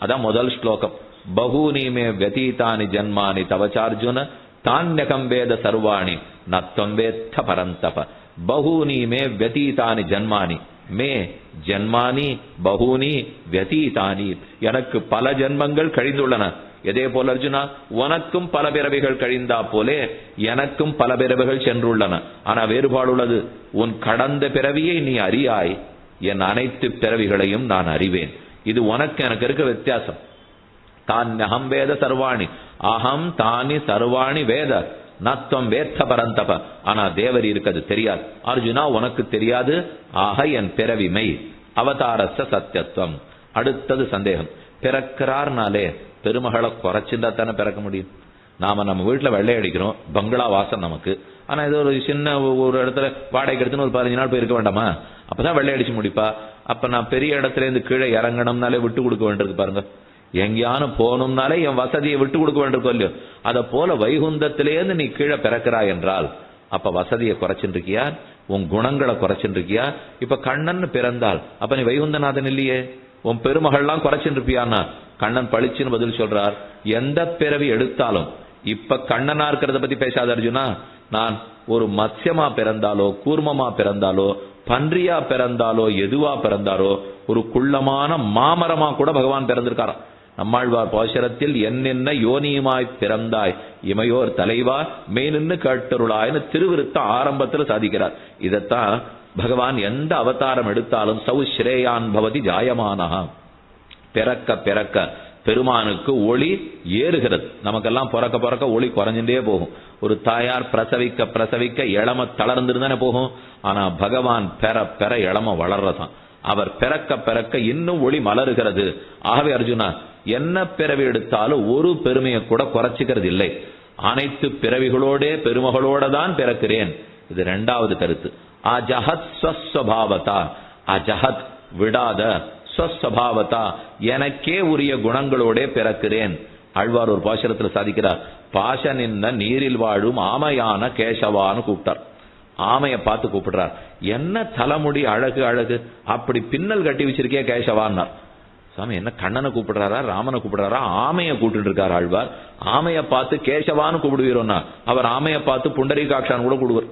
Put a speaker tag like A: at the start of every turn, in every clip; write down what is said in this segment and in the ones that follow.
A: அதான் முதல் ஸ்லோகம். பகூனி மே வியதீதானி ஜன்மானி தவச்சார்ஜுன தான்யகம் வேத சர்வாணி நத்வம் வேத்த பரந்தப. பகூனி மே வியதீதானி ஜன்மானி, மே ஜன்மானி பகூனி வியதீதானி, எனக்கு பல ஜன்மங்கள் கழிந்துள்ளன. எதே போல அர்ஜுனா, உனக்கும் பல பிறவிகள் கழிந்தா போலே எனக்கும் பல பிறவிகள் சென்றுள்ளன. ஆனா வேறுபாடு உள்ளது. உன் கடந்த பிறவியை நீ அறியாய், என் அனைத்து பிறவிகளையும் நான் அறிவேன். இது உனக்கு எனக்கு இருக்க வித்தியாசம். தான் அகம் வேத சர்வாணி, அகம் தானி சர்வாணி வேத நத்வம் வேத்த பரந்தப. ஆனா தேவர் இருக்கிறது தெரியாது. அர்ஜுனா உனக்கு தெரியாது, ஆக என் பிறவிமை அவதாரஸ்ய சத்தியத்துவம். அடுத்தது சந்தேகம். பிறக்கிறார்னாலே பெருமகளை குறைச்சிருந்தா தானே பிறக்க முடியும். நாம நம்ம வீட்டுல வெள்ளை அடிக்கிறோம், பங்களா வாசம் நமக்கு. ஆனா இது ஒரு சின்ன ஒரு இடத்துல வாடகைக்கு எடுத்துன்னு ஒரு 15 நாள் போய் இருக்க வேண்டாமா? அப்பதான் வெள்ளை அடிச்சு முடிப்பா. அப்ப நான் பெரிய இடத்துல இருந்து கீழே இறங்கணும்னாலே விட்டு கொடுக்க வேண்டியிருக்கு பாருங்க. எங்கேயானு போகணும்னாலே என் வசதியை விட்டு கொடுக்க வேண்டியிருக்கோ இல்லையோ. அத போல வைகுந்தத்திலேருந்து நீ கீழே பிறக்கிறாய் என்றால் அப்ப வசதியை குறைச்சுட்டு இருக்கியா, உன் குணங்களை குறைச்சுட்டு இருக்கியா? இப்ப கண்ணன் பிறந்தால் அப்ப நீ வைகுந்தநாதன் இல்லையே, உன் பெருமகள்லாம் குறைச்சுட்டு இருப்பியான்னா கண்ணன் பளிச்சுன்னு பதில் சொல்றார். எந்த பிறவி எடுத்தாலும் இப்ப கண்ணனா இருக்கிறத பத்தி பேசாத அர்ஜுனா. நான் ஒரு மத்யமா பிறந்தாலோ, கூர்மமா பிறந்தாலோ, பன்றியா பிறந்தாலோ, எதுவா பிறந்தாலோ, ஒரு குள்ளமான மாமரமா கூட பகவான் பிறந்திருக்காராம். நம்மாழ்வார் பாசுரத்தில் என்னென்ன யோனியுமாய் பிறந்தாய் இமையோர் தலைவா மெய்நின்னு கேட்டருளாய்னு திருவிருத்தம் ஆரம்பத்தில் சாதிக்கிறார். இதத்தான் பகவான் எந்த அவதாரம் எடுத்தாலும் சௌ ஸ்ரேயான் பவதி ஜாயமானஹா. பிறக்க பிறக்க பெருமானுக்கு ஒளி ஏறுகிறது. நமக்கெல்லாம் பிறக்க பிறக்க ஒளி குறைஞ்சுட்டே போகும். ஒரு தாயார் பிரசவிக்க பிரசவிக்க இளம தளர்ந்துருந்தானே போகும். ஆனா பகவான் பெற பெற இளம வளர்றதான். அவர் பிறக்க பிறக்க இன்னும் ஒளி மலருகிறது. ஆகவே அர்ஜுனா என்ன பிறவி எடுத்தாலும் ஒரு பெருமையை கூட குறைச்சிக்கிறது இல்லை. அனைத்து பிறவிகளோட பெருமகளோட தான் பிறக்கிறேன். இது இரண்டாவது கருத்து. அஜஹத் ஸ்வஸ்வபாவதா, அஜஹத் விடாத, ஸ்வஸ்வபாவதா எனக்கே உரிய குணங்களோட பிறக்கிறேன். ஆழ்வார் ஒரு பாசுரத்தில் சாதிக்கிறார். பாச நின்ன நீரில் வாழும் ஆமையான கேசவான்னு கூப்பிட்டார். ஆமைய பார்த்து கூப்பிடுறார். என்ன தலைமுடி அழகு அழகு, அப்படி பின்னல் கட்டி வச்சிருக்கே கேசவான்னார். சாமி என்ன கண்ணனை கூப்பிடுறாரா ராமனை கூப்பிடுறாரா? ஆமைய கூப்பிட்டு இருக்கார் ஆழ்வார். ஆமைய பார்த்து கேசவான்னு கூப்பிடுவீரோன்னா அவர் ஆமைய பார்த்து புண்டரீகாட்சான்னு கூட கூடுவார்.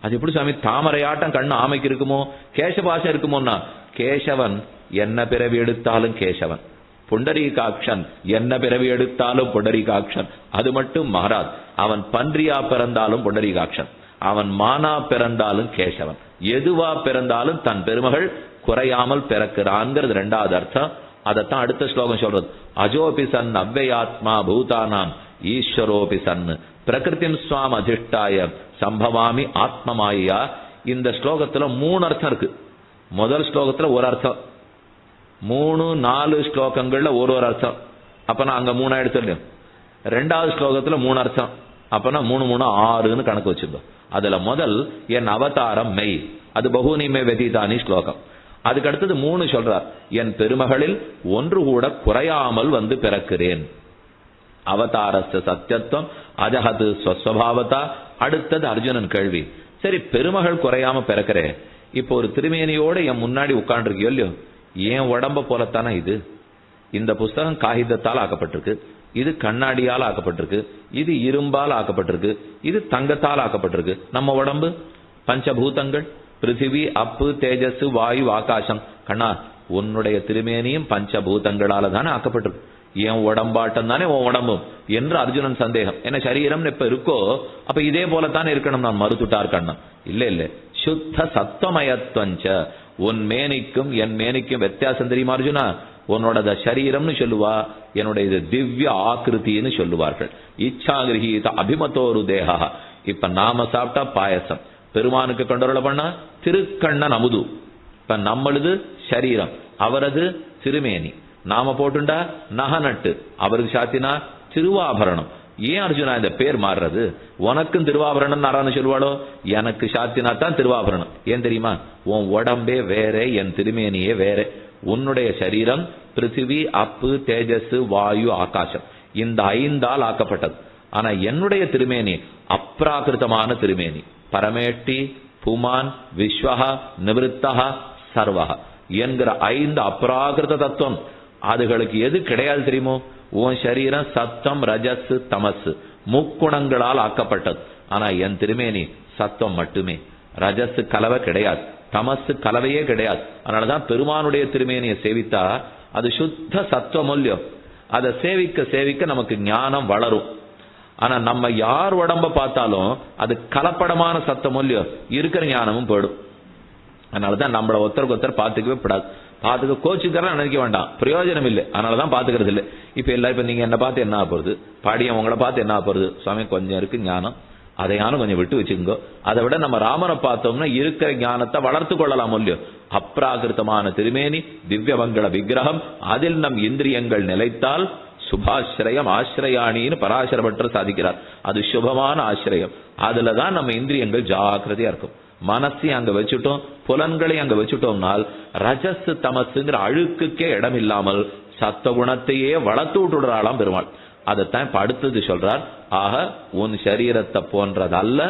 A: அது எப்படி சாமி தாமரையாட்டம் கண்ணு ஆமைக்கு இருக்குமோ, கேசபாசம் இருக்குமோன்னா கேசவன் என்ன பிறவி எடுத்தாலும் கேசவன், புண்டரீகாட்சன் என்ன பிறவி எடுத்தாலும் புண்டரீகாட்சன். அது மட்டும் மாறாது. அவன் பன்றியா பிறந்தாலும் புண்டரீகாட்சன், அவன் மானா பிறந்தாலும் கேசவன். எதுவா பிறந்தாலும் தன் பெருமகள் குறையாமல் பிறக்கிறான்ங்கிறது இரண்டாவது அர்த்தம். அதத்தான் அடுத்த ஸ்லோகம் சொல்றது. அஜோபி சன் அவ்யயாத்மா பூதானாம் ஈஸ்வரோபி சன் பிரகிருதிம் ஸ்வாம் அதிஷ்டாய சம்பவாமி ஆத்மமாயா. இந்த ஸ்லோகத்துல 3 அர்த்தம் இருக்கு. முதல் ஸ்லோகத்துல ஒரு அர்த்தம், 3-4 ஸ்லோகங்கள்ல ஒரு அர்த்தம். அப்ப நான் அங்க 3 எடுத்துடலையும். ரெண்டாவது ஸ்லோகத்துல 3 அர்த்தம். அப்பனா 3 3 6ன்னு கணக்கு வச்சிருந்தோம். அதுல முதல் என் அவதாரம் மெய், அது பகூனி மே வெதிதானி ஸ்லோகம். அதுக்கு அடுத்தது 3 சொல்றார். என் பெருமகளில் ஒன்று கூட குறையாமல் வந்து பிறக்கிறேன். அவதாரஸ்ய சத்தியத்துவம் அஜஹது ஸ்வஸ்வபாவதா. அடுத்தது அர்ஜுனன் கேள்வி. சரி பெருமகள் குறையாம பிறக்கிறே, இப்போ ஒரு திருமேனியோட என் முன்னாடி உட்கார்ந்துருக்கியோ இல்லையோ, ஏன் உடம்ப போலத்தானே இது. இந்த புஸ்தகம் காகிதத்தால் ஆக்கப்பட்டிருக்கு, இது கண்ணாடியால் ஆக்கப்பட்டிருக்கு, இது இரும்பால் ஆக்கப்பட்டிருக்கு, இது தங்கத்தால் ஆக்கப்பட்டிருக்கு. நம்ம உடம்பு பஞ்சபூதங்கள் பிருத்திவி அப்பு தேஜஸ் வாயு ஆகாசம். கண்ணா உன்னுடைய திருமேனியும் பஞ்சபூதங்களால தானே ஆக்கப்பட்டிருக்கு. என் உடம்பாட்டம் தானே உன் உடம்பும் என்று அர்ஜுனன் சந்தேகம். என்ன சரீரம் எப்ப இருக்கோ அப்ப இதே போலத்தானே இருக்கணும். நான் மறுத்துட்டார் கண்ணன். இல்ல இல்ல, சுத்த சத்வமயத்வஞ்ச. உன் மேனிக்கும் என் மேனிக்கும் வித்தியாசம் தெரியுமா அர்ஜுனா? உன்னோட சரீரம்னு சொல்லுவா, என்னுடைய திவ்ய ஆக்கிருத்தின்னு சொல்லுவார்கள். இச்சாகிரகீத அபிமதோரு தேகா. இப்ப நாம சாப்பிட்டா பாயசம், பெருமானுக்கு கொண்டருள பண்ணா திருக்கண்ணன் அமுது. இப்ப நம்மளது சரீரம், அவரது திருமேனி. நாம போட்டுண்டா நகநட்டு, அவருக்கு சாத்தினா திருவாபரணம். ஏன் அர்ஜுனா இந்த பேர் மாறுறது? உனக்கும் திருவாபரணம் நாரான்னு சொல்லுவாளோ, எனக்கு சாத்தினா தான் திருவாபரணம். ஏன் தெரியுமா? உன் உடம்பே வேற, என் திருமேனியே வேற. உன்னுடைய சரீரம் பிருத்திவி அப்பு தேஜஸ் வாயு ஆகாசம், இந்த 5ஆல் ஆக்கப்பட்டது. ஆனா என்னுடைய திருமேனி அப்ராகிருதமான திருமேனி. பரமேட்டி புமான் விஸ்வஹ நிவத்தஹ சர்வஹ என்கிற 5 அப்ராகிருத தத்துவம். அதுகளுக்கு எது கிடையாது தெரியுமோ? உன் சரீரம் சத்தம், ரஜஸ், தமஸ் முக்குணங்களால் ஆக்கப்பட்டது. ஆனா என் திருமேனி சத்தம் மட்டுமே, ரஜஸ் கலவை கிடையாது, தமசு கலவையே கிடையாது. அதனாலதான் பெருமானுடைய திருமேனியை சேவித்தா அது சுத்த சத்துவமூல்யம். அதை சேவிக்க சேவிக்க நமக்கு ஞானம் வளரும். ஆனா நம்ம யார் உடம்ப பார்த்தாலும் அது கலப்படமான சத்தமூல்யம், இருக்கிற ஞானமும் போயிடும். அதனாலதான் நம்மள ஒருத்தருக்கு ஒருத்தர் பார்த்துக்கவே கூடாது. பார்த்துக்க கோச்சுக்கிறேன் நினைக்க வேண்டாம், பிரயோஜனம் இல்லை. அதனாலதான் பாத்துக்கிறது இல்லை. இப்ப நீங்க என்ன பார்த்து என்ன போறது, பாடிய உங்களை பார்த்து என்ன போறது? சுவாமி கொஞ்சம் இருக்கு ஞானம், அதையானும் கொஞ்சம் விட்டு வச்சுக்கோ. அதை விட நம்ம ராமனை பார்த்தோம்னா இருக்கிற ஞானத்தை வளர்த்து கொள்ளலாம் இல்லையோ. அப்ராகிருத்தமான திருமேனி, திவ்யமங்கள விக்கிரகம், அதில் நம் இந்திரியங்கள் நிலைத்தால் சுபாசிரயம் ஆசிரயாணின்னு பராசர பட்டர் சாதிக்கிறார். அது சுபமான ஆசிரியம். அதுலதான் நம்ம இந்திரியங்கள் ஜாக்கிரதையா இருக்கும். மனசையும் அங்க வச்சுட்டோம், புலன்களையும் அங்க வச்சுட்டோம்னால் ரஜஸ் தமசுங்கிற அழுக்குக்கே இடம் இல்லாமல் சத்தகுணத்தையே வளர்த்து விட்டுடுறாளாம் பெருமாள். அதைத்தான் இப்ப அடுத்தது சொல்றார். ஆக உன் சரீரத்தை போன்றதல்ல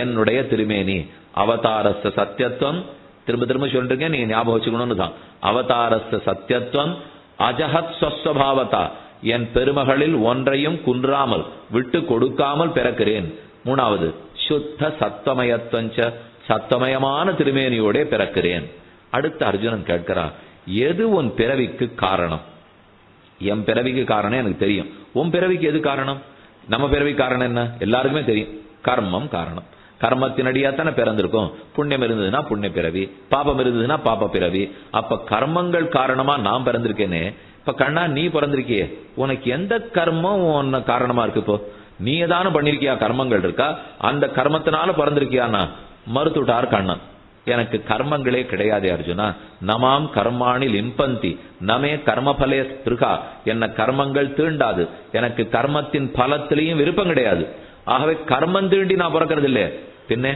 A: என்னுடைய திருமேனி. அவதாரஸ்த சத்தியத்துவம், திரும்ப திரும்ப சொல்றீங்க, நீங்க ஞாபகம் வச்சுக்கணும்னு தான். அவதாரஸ்த சத்தியத்துவம் அஜஹத் ஸ்வஸ்வபாவதா, என் பெருமகளில் ஒன்றையும் குன்றாமல் விட்டு கொடுக்காமல் பிறக்கிறேன். மூணாவது சுத்த சத்தமயத்வஞ்ச, சத்தமயமான திருமேனியோட பிறக்கிறேன். அடுத்த அர்ஜுனன் கேட்கிறான், எது உன் பிறவிக்கு காரணம்? என் பிறவிக்கு காரணம் எனக்கு தெரியும், உன் பிறவிக்கு எது காரணம்? நம்ம பிறவி காரணம் என்ன எல்லாருக்குமே தெரியும், கர்மம் காரணம். கர்மத்தினடியா தானே பிறந்திருக்கும். புண்ணியம் இருந்ததுன்னா புண்ணிய பிறவி, பாபம் இருந்ததுன்னா பாப்ப பிறவி. அப்ப கர்மங்கள் காரணமா நான் பிறந்திருக்கேனே. இப்ப கண்ணா நீ பிறந்திருக்கியே, உனக்கு எந்த கர்மம் உன்ன காரணமா இருக்கு? இப்போ நீ ஏதானு பண்ணிருக்கியா? கர்மங்கள் இருக்கா? அந்த கர்மத்தினால பிறந்திருக்கியானா? மறுத்துட்டார் கண்ணன். எனக்கு கர்மங்களே கிடையாது அர்ஜுனா. நமாம் கர்மாணி லிம்பந்தி நமே கர்மபலே ஸ்பிருகா, என்ன கர்மங்கள் தீண்டாது, எனக்கு கர்மத்தின் பலத்திலையும் விருப்பம் கிடையாது. ஆகவே கர்மம் தீண்டி நான் பிறக்கிறது இல்லை. பின்ன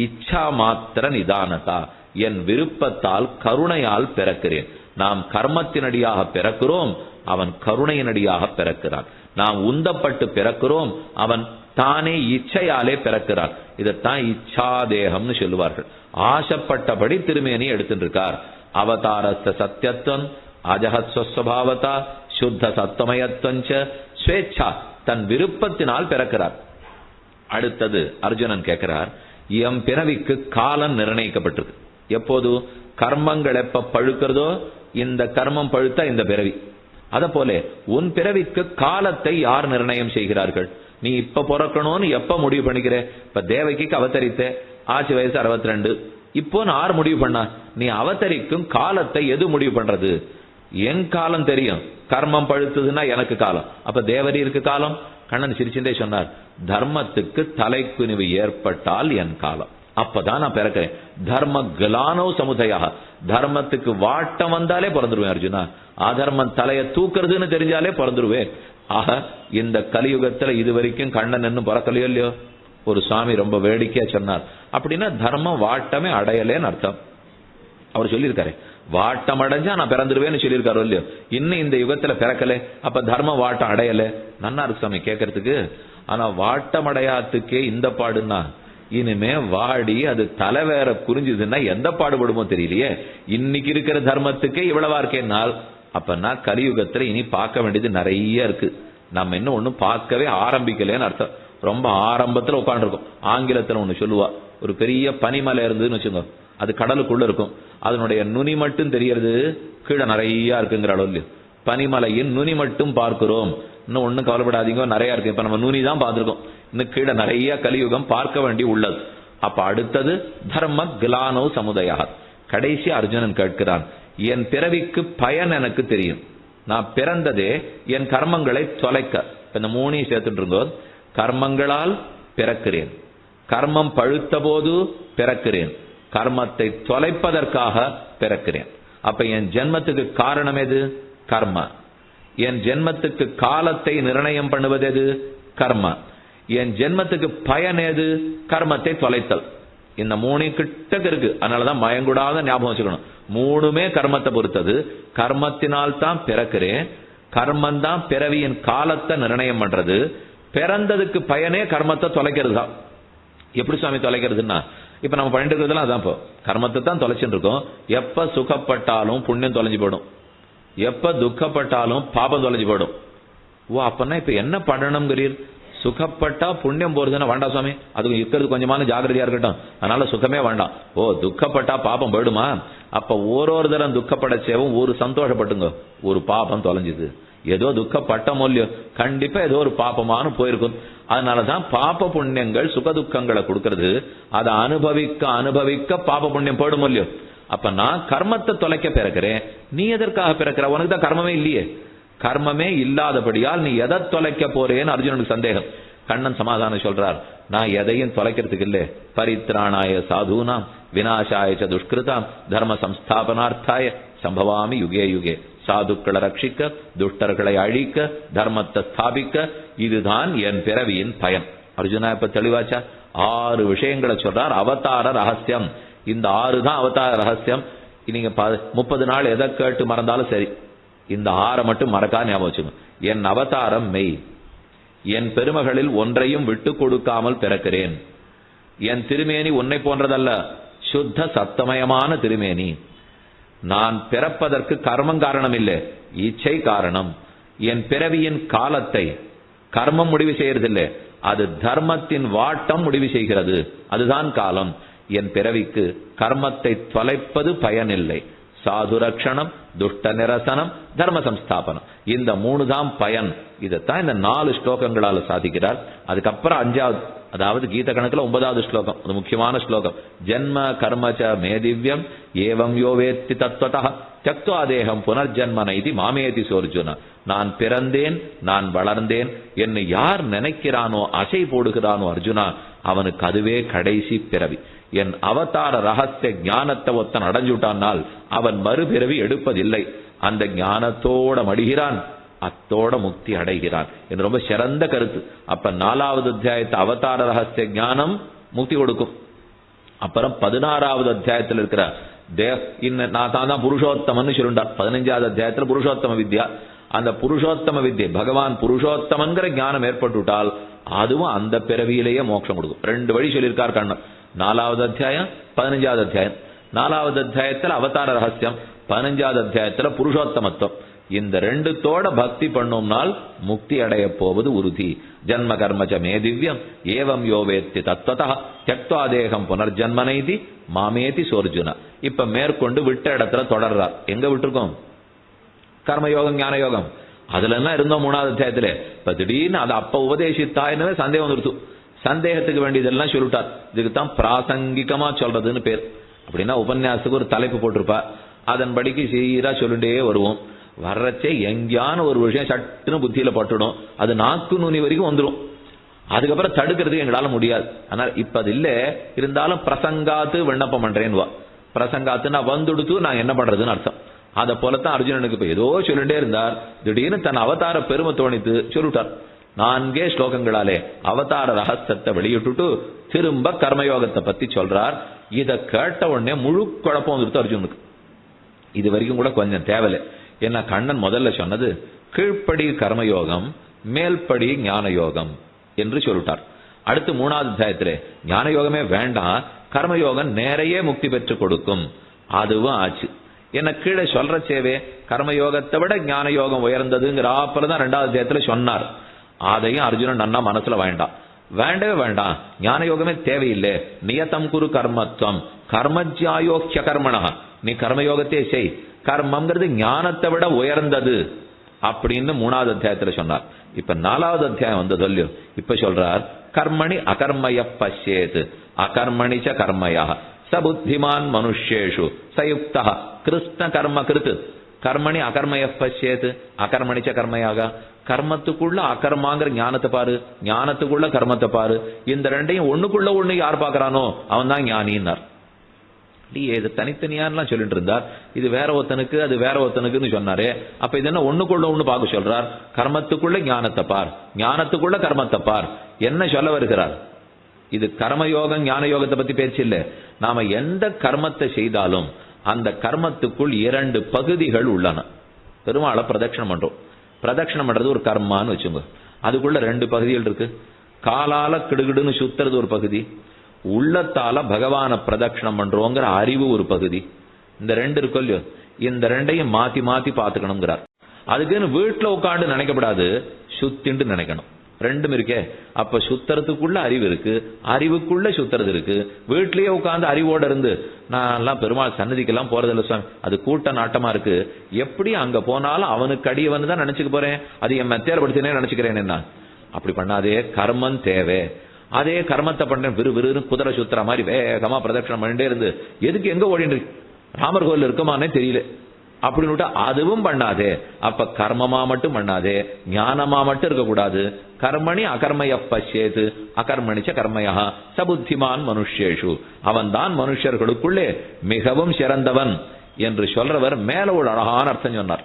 A: இச்சா மாத்திர நிதானதா, என் விருப்பத்தால் கருணையால் பிறக்கிறேன். நாம் கர்மத்தினடியாக பிறக்கிறோம், அவன் கருணையினடியாக பிறக்கிறான். நாம் உந்தப்பட்டு பிறக்கிறோம், அவன் தானே இச்சையாலே பிறக்கிறார். இதைத்தான் இச்சாதேகம்னு சொல்லுவார்கள். ஆசைப்பட்டபடி திருமேனி எடுத்துட்டு இருக்கார். அவதாரஸ்த சத்தியத்துவம் அஜஹத் ஸ்வஸ்வபாவதா சுத்த சத்தமயத்வஞ்ச ஸ்வேச்சா, தன் விருப்பத்தினால் பிறக்கிறார். அடுத்தது அர்ஜுனன் கேட்கிறார், எம் பிறவிக்கு காலம் நிர்ணயிக்கப்பட்டிருக்கு. எப்போது கர்மங்கள் எப்ப பழுக்கிறதோ, இந்த கர்மம் பழுத்தா இந்த பிறவி. அத போல உன் பிறவிக்கு காலத்தை யார் நிர்ணயம் செய்கிறார்கள்? நீ இப்ப பிறக்கணும்னு எப்ப முடிவு பண்ணிக்கிற? இப்ப தேவகிக்கு அவதரித்த ஆச்சு வயசு 62. இப்போ நான் முடிவு பண்ணா? நீ அவதரிக்கும் காலத்தை எது முடிவு பண்றது? என் காலம் தெரியும், கர்மம் பழுத்ததுன்னா எனக்கு காலம். அப்ப தேவரீருக்கு காலம்? கண்ணன் சிரிச்சுட்டே சொன்னார், தர்மத்துக்கு தலைக்குனிவு ஏற்பட்டால் என் காலம், அப்பதான் நான் பிறக்கிறேன். தர்ம கலானோ சமுதாய, தர்மத்துக்கு வாட்டம் வந்தாலே பிறந்துருவேன் அர்ஜுனா. அதர்மம் தலையை தூக்குறதுன்னு தெரிஞ்சாலே பிறந்துருவேன். ஆக இந்த கலியுகத்துல இது வரைக்கும் கண்ணன் இன்னும் பிறக்கலையோ இல்லையோ. ஒரு சுவாமி ரொம்ப வேடிக்கையா சொன்னார், அப்படின்னா தர்மம் வாட்டமே அடையலேன்னு அர்த்தம். அவர் சொல்லியிருக்காரு, வாட்டம் அடைஞ்சா நான் பிறந்துருவேன்னு சொல்லியிருக்காரு இல்லையோ. இன்னும் இந்த யுகத்துல பிறக்கல, அப்ப தர்ம வாட்டம் அடையல. நன்னா இருக்கு சுவாமி கேட்கறதுக்கு. ஆனா வாட்டம் அடையாத்துக்கே இந்த பாடுன்னா, இனிமே வாடி அது தலை வேற குறிஞ்சுதுன்னா எந்த பாடுபடுமோ தெரியலையே. இன்னைக்கு இருக்கிற தர்மத்துக்கே இவ்வளவா இருக்கேன்னால், அப்பன்னா கலியுகத்துல இனி பார்க்க வேண்டியது நிறைய இருக்கு. நம்ம இன்னும் ஒன்னும் பார்க்கவே ஆரம்பிக்கலன்னு அர்த்தம். ரொம்ப ஆரம்பத்துல உட்காந்துருக்கும். ஆங்கிலத்துல ஒண்ணு சொல்லுவா, ஒரு பெரிய பனிமலை இருந்ததுன்னு வச்சுக்கோ, அது கடலுக்குள்ள இருக்கும், அதனுடைய நுனி மட்டும் தெரியறது, கீழே நிறைய இருக்குங்கிற அளவு. பனிமலையின் நுனி மட்டும் பார்க்கிறோம். இன்னும் ஒன்னும் கவலைப்படாதீங்க, நிறைய இருக்கு. இப்ப நம்ம நுனி தான் பார்த்திருக்கோம், இன்னும் கீழே நிறைய கலியுகம் பார்க்க வேண்டி உள்ளது. அப்ப அடுத்தது தர்ம கிலானோ சமுதாய. கடைசி அர்ஜுனன் கேட்கிறான், என் பிறவிக்கு பயன் எனக்கு தெரியும். நான் பிறந்ததே என் கர்மங்களை தொலைக்க. இந்த மூணையும் சேர்த்துட்டு இருந்தோம். கர்மங்களால் பிறக்கிறேன், கர்மம் பழுத்த போது பிறக்கிறேன், கர்மத்தை தொலைப்பதற்காக பிறக்கிறேன். அப்ப என் ஜென்மத்துக்கு காரணம் எது? கர்ம. என் ஜென்மத்துக்கு காலத்தை நிர்ணயம் பண்ணுவது எது? கர்ம. என் ஜென்மத்துக்கு பயன் எது? கர்மத்தை தொலைத்தல். இந்த மூணு கிட்ட இருக்கு. அதனாலதான் மயங்குடாத ஞாபகம் வச்சுக்கணும். மூணுமே கர்மத்தை பொறுத்தது. கர்மத்தினால் தான் பிறக்கிறேன், கர்மம் தான் பிறவியின் காலத்தை நிர்ணயம் பண்றது. பிறந்ததுக்கு பயனே கர்மத்தை தொலைக்கிறது தான். எப்படி சுவாமி தொலைக்கிறதுன்னா, இப்ப நம்ம பண்ணிட்டு இருக்கிறதுலாம் அதான். இப்போ கர்மத்தை தான் தொலைச்சுட்டு இருக்கோம். எப்ப சுகப்பட்டாலும் புண்ணியம் தொலைஞ்சு போயிடும். எப்ப துக்கப்பட்டாலும் பாபம் தொலைஞ்சு போயிடும். ஓ அப்பன்னா இப்ப என்ன பண்ணணுங்கிறீர்? சுகப்பட்டா புண்ணியம் போறதுன்னா வேண்டாம் சுவாமி, அதுக்கு இருக்கிறது கொஞ்சமான ஜாகிரதையா இருக்கட்டும், அதனால சுகமே வேண்டாம். ஓ துக்கப்பட்டா பாபம் போயிடுமா? அப்ப ஒரு தரம் துக்கப்படச்சேவும் ஒரு சந்தோஷப்பட்டுங்க, ஒரு பாபம் தொலைஞ்சுது. ஏதோ துக்கப்பட்ட மூல்யம் கண்டிப்பா ஏதோ ஒரு பாபமானு போயிருக்கும். அதனாலதான் பாப புண்ணியங்கள் சுக துக்கங்களை கொடுக்கறது. அதை அனுபவிக்க அனுபவிக்க பாப புண்ணியம் போயிடும் மூல்யம். அப்ப நான் கர்மத்தை தொலைக்க பிறக்கிறேன், நீ எதற்காக பிறக்கிற? உனக்கு தான் கர்மமே இல்லையே. கர்மமே இல்லாதபடியால் நீ எதை தொலைக்க போறேன்னு அர்ஜுனனுக்கு சந்தேகம். கண்ணன் சமாதானம் சொல்றார், நான் எதையும் தொலைக்கிறதுக்கு இல்ல. பரித்ராணாய சாதுனாம் விநாசாய துஷ்கிருதாம் தர்ம சம்ஸ்தாபனார்த்தாய சம்பவாமி யுகே யுகே. சாதுக்களை ரட்சிக்க, துஷ்டர்களை அழிக்க, தர்மத்தை ஸ்தாபிக்க, இதுதான் என் பிறவியின் பயன். அர்ஜுனா இப்ப தெளிவாச்சா? 6 விஷயங்களை சொல்றார். அவதார ரகசியம், இந்த 6 தான் அவதார ரகசியம். நீங்க 30 நாள் எதை கேட்டு மறந்தாலும் சரி, இந்த 6 மட்டும் மறக்காம ஞாபகம் வச்சுங்க. என் அவதாரம் மெய், என் பெருமகளில் ஒன்றையும் விட்டு கொடுக்காமல் பிறக்கிறேன். என் திருமேனி உன்னை போன்றதல்ல, சுத்த சத்தமயமான திருமேனி. நான் பிறப்பதற்கு கர்மம் காரணம் இல்லை, இச்சை காரணம். என் பிறவியின் காலத்தை கர்மம் முடிவு செய்யறதில்லை, அது தர்மத்தின் வாட்டம் முடிவு செய்கிறது. அதுதான் காலம். என் பிறவிக்கு கர்மத்தை தொலைப்பது பயனில்லை. சாதுரக்ஷணம், துஷ்ட நிரசனம், தர்ம சம்ஸ்தாபனம், இந்த 3 தான் பயன். இதைத்தான் இந்த 4 ஸ்லோகங்களால சாதிக்கிறார். அதுக்கப்புறம் 5வது, அதாவது கீத கணக்குல 9வது ஸ்லோகம், அது முக்கியமான ஸ்லோகம். ஜென்ம கர்மச்ச மே திவ்யம் ஏவம் யோ வேத்தி தத்வதः த்யக்த்வா தேகம் புனர்ஜன்ம நைதி மாமேதி சோர்ஜுன. நான் பிறந்தேன், நான் வளர்ந்தேன், என்னை யார் நினைக்கிறானோ, அசை போடுகிறானோ அர்ஜுனா, அவனுக்கு அதுவே கடைசி பிறவி. என் அவதார ரகசிய ஞானத்தை ஒத்தன் அடைஞ்சுட்டானால் அவன் மறுபிறவி எடுப்பதில்லை. அந்த ஞானத்தோட மடிகிறான், அத்தோட முக்தி அடைகிறான் என்று ரொம்ப சிறந்த கருத்து. அப்ப 4வது அத்தியாயத்தை அவதார ரகசிய ஞானம் முக்தி கொடுக்கும். அப்புறம் 16வது அத்தியாயத்தில் இருக்கிற நான் தான் புருஷோத்தமன் சொல்லுண்டார். 15வது அத்தியாயத்தில் புருஷோத்தம வித்யா. அந்த புருஷோத்தம வித்யை, பகவான் புருஷோத்தமங்கிற ஞானம் ஏற்பட்டுட்டால் அதுவும் அந்த பிறவியிலேயே மோட்சம் கொடுக்கும். 2 வழி சொல்லியிருக்கார் கண்ணன். 4வது அத்தியாயம், 15வது அத்தியாயம். 4வது அத்தியாயத்தில் அவதார ரகசியம், 15வது அத்தியாயத்தில் புருஷோத்தமத்துவம். இந்த 2தோட பக்தி பண்ணோம்னால் முக்தி அடைய போவது உறுதி. ஜன்ம கர்மச்ச மே திவ்யம் ஏவம் யோ வேத்தி தத்வதः த்யக்த்வா தேகம் புனர்ஜன்மனைதி மாமேதி சோர்ஜுன. இப்ப மேற்கொண்டு விட்ட இடத்துல தொடர்றார். எங்க விட்டுருக்கோம்? கர்மயோகம், ஞான யோகம். அதுல என்ன இருந்தோம் 3வது அத்தியாயத்திலே. இப்ப திடீர்னு அதை அப்ப உபதேசித்தாயினவே சந்தேகம் வந்துருச்சு. சந்தேகத்துக்கு வேண்டியதெல்லாம் சொல்லிட்டார். இதுக்குத்தான் பிராசங்கிகமா சொல்றதுன்னு பேர். அப்படின்னா உபன்யாசத்துக்கு ஒரு தலைப்பு போட்டிருப்பா, அதன்படிக்கு சீரா சொல்லிட்டே வருவோம். வர்றச்சே எங்கேயான ஒரு விஷயம் சட்டுன்னு புத்தியில பட்டுடும், அது நாக்கு நுனி வரைக்கும் வந்துடும். அதுக்கப்புறம் தடுக்கிறதுக்கு எங்களால முடியாது. ஆனால் இப்ப அது இல்ல, இருந்தாலும் பிரசங்காத்து விண்ணப்பம் பண்றேன்னு. பிரசங்காத்து நான் வந்துடுத்து நான் என்ன பண்றதுன்னு அர்த்தம். அதை போலத்தான் அர்ஜுனனுக்கு இப்ப ஏதோ சொல்லிட்டே இருந்தார். திடீர்னு தன் அவதார பெருமை தோணித்து சொல்லிட்டார். 4 ஸ்லோகங்களாலே அவதார ரகசியத்தை வெளியிட்டுட்டு திரும்ப கர்மயோகத்தை பத்தி சொல்றார். இதை கேட்ட உடனே முழு குழப்பம் வந்துடுத்து அர்ஜுனுக்கு. இது வரைக்கும் கூட கொஞ்சம் தேவையில்லை. என்ன கண்ணன் முதல்ல சொன்னது கீழ்ப்படி கர்மயோகம், மேல்படி ஞான யோகம் என்று சொல்லிட்டார். அடுத்து 3வது அத்தியாயத்திலே ஞான யோகமே வேண்டாம், கர்மயோகம் நேரையே முக்தி பெற்று கொடுக்கும், அதுவும் ஆச்சு. என்ன கீழே சொல்ற சேவே கர்மயோகத்தை விட ஞான யோகம் உயர்ந்ததுங்கிற ஆப்பதான் 2வது அத்தியாயத்துல சொன்னார். அதையும் அர்ஜுனன் நன்னா மனசுல வேண்டவே வேண்டாம், ஞான யோகமே தேவையில்லை. நியதம் குரு கர்மத்வம் கர்மஜ்யாயோக்கிய கர்மணா, நீ கர்மயோகத்தே செய், கர்மம்ங்கிறது ஞானத்தை விட உயர்ந்தது அப்படின்னு 3வது அத்தியாயத்துல சொன்னார். இப்ப 4வது அத்தியாயம் வந்தது இல்லையோ, இப்ப சொல்றார் கர்மணி அகர்மய பஷ்யேத் அகர்மணிச்ச கர்மயா சபுத்திமான் மனுஷ்யேஷு சயுக்தா கிருஷ்ண கர்ம கிருத். கர்மணி அகர்மய பஷ்யேத் அகர்மணிச்ச கர்மயாக, கர்மத்துக்குள்ள அகர்மாங்கிற ஞானத்தை பாரு, ஞானத்துக்குள்ள கர்மத்தை பாரு. இந்த 2ஐயும் ஒண்ணுக்குள்ள ஒண்ணு யார் பாக்குறானோ அவன் தான் ஞானின்னார். இது தனித்தனியான்லாம் சொல்லிட்டு இருந்தார். இது வேற ஒருத்தனுக்கு, அது வேற ஒருத்தனுக்குன்னு சொன்னாரு. அப்ப இது என்ன ஒண்ணுக்குள்ள ஒண்ணு பார்க்க சொல்றார்? கர்மத்துக்குள்ள ஞானத்தை பார், ஞானத்துக்குள்ள கர்மத்தை பார். என்ன சொல்ல வருகிறார்? இது கர்மயோகம் ஞான யோகத்தை பத்தி பேச்சு இல்ல. நாம எந்த கர்மத்தை செய்தாலும் அந்த கர்மத்துக்குள் 2 பகுதிகள் உள்ளன. பெருமாளை பிரதட்சணம் பண்றோம், பிரதட்சணம் பண்றது ஒரு கர்மான்னு வச்சுங்க. அதுக்குள்ள 2 பகுதிகள் இருக்கு. காலால கிடுகிடுன்னு சுத்துறது ஒரு பகுதி, உள்ளத்தால பகவான பிரதட்சணம் பண்றோங்கிற அறிவு ஒரு பகுதி. இந்த 2 இருக்கும் இல்லையோ, இந்த ரெண்டையும் மாத்தி மாத்தி பார்த்துக்கணுங்கிறார். அதுக்குன்னு வீட்டுல உட்காந்து நினைக்கப்படாது, சுத்திண்டு நினைக்கணும். ரெண்டும் இருக்கே. அப்ப சுத்தறதுக்குள்ள அறிவு இருக்கு, அறிவுக்குள்ள சுத்துறது இருக்கு. வீட்லயே உட்கார்ந்து அறிவோட இருந்து நான் எல்லாம் பெருமாள் சன்னதிக்கெல்லாம் போறதில்ல சுவாமி, அது கூட்ட நாட்டமா இருக்கு, எப்படி அங்க போனாலும் அவனுக்கு அடியவன் தான் நினைச்சுக்க போறேன், அது என் மெத்தையார் படிச்சனே நினைச்சுக்கிறேன். என்ன அப்படி பண்ணாதே, கர்மம் தேவை. அதே கர்மத்தை பண்றேன் விறுவிறுன்னு குதிரை சுத்துற மாதிரி வேகமா பிரதட்சணம் பண்ணிட்டே இருந்து எதுக்கு எங்க ஓடிட்டு ராமர் கோயில் இருக்குமானே தெரியல அப்படின்னு அதுவும் பண்ணாதே. அப்ப கர்மமா மட்டும் பண்ணாதே, ஞானமா மட்டும் இருக்கக்கூடாது. கர்மணி அகர்மய பச்சேது அகர்மணிச்ச கர்மயா சபுத்திமான் மனுஷேஷு, அவன் தான் மனுஷர்களுக்குள்ளே மிகவும் சிறந்தவன் என்று சொல்றவர் மேல ஒரு அழகான அர்த்தம் சொன்னார்.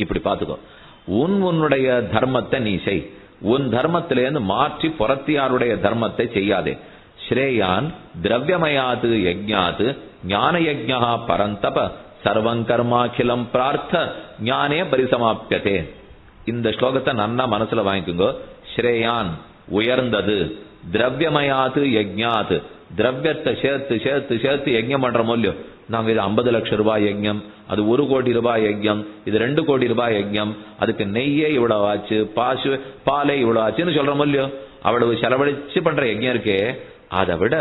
A: இப்படி பார்த்துக்கோ, உன்னுடைய தர்மத்தை நீ செய், உன் தர்மத்திலேருந்து மாற்றி புறத்தியாருடைய தர்மத்தை செய்யாதே. ஸ்ரேயான் திரவியமயாது யஜ்ஞாத் ஞான யஜ்ஞா பரந்தப சர்வங்கர்மாக்கிலம் பிரார்த்த ஞானே பரிசமாப்யதே. இந்த ஸ்லோகத்தை நன்னா மனசுல வாங்கிக்கோங்க. ஸ்ரேயான் உயர்ந்தது, திரவியமயாது யஜ்ஞாத் திரவியத்தை சேர்த்து சேர்த்து சேர்த்து யஜ்ஞம் பண்றோமோ இல்லையோ, நாங்க இது 50 லட்சம் ரூபாய் யஜ்ஞம், அது 1 கோடி ரூபாய் யஜ்ஞம், இது 2 கோடி ரூபாய் யஜ்ஞம், அதுக்கு நெய்யே இவ்வளவு ஆச்சு, பாலே இவ்வளவு ஆச்சுன்னு சொல்றோமோ இல்லையோ, அவ்வளவு செலவழிச்சு பண்ற யஜ்ஞம் இருக்கே, அதை விட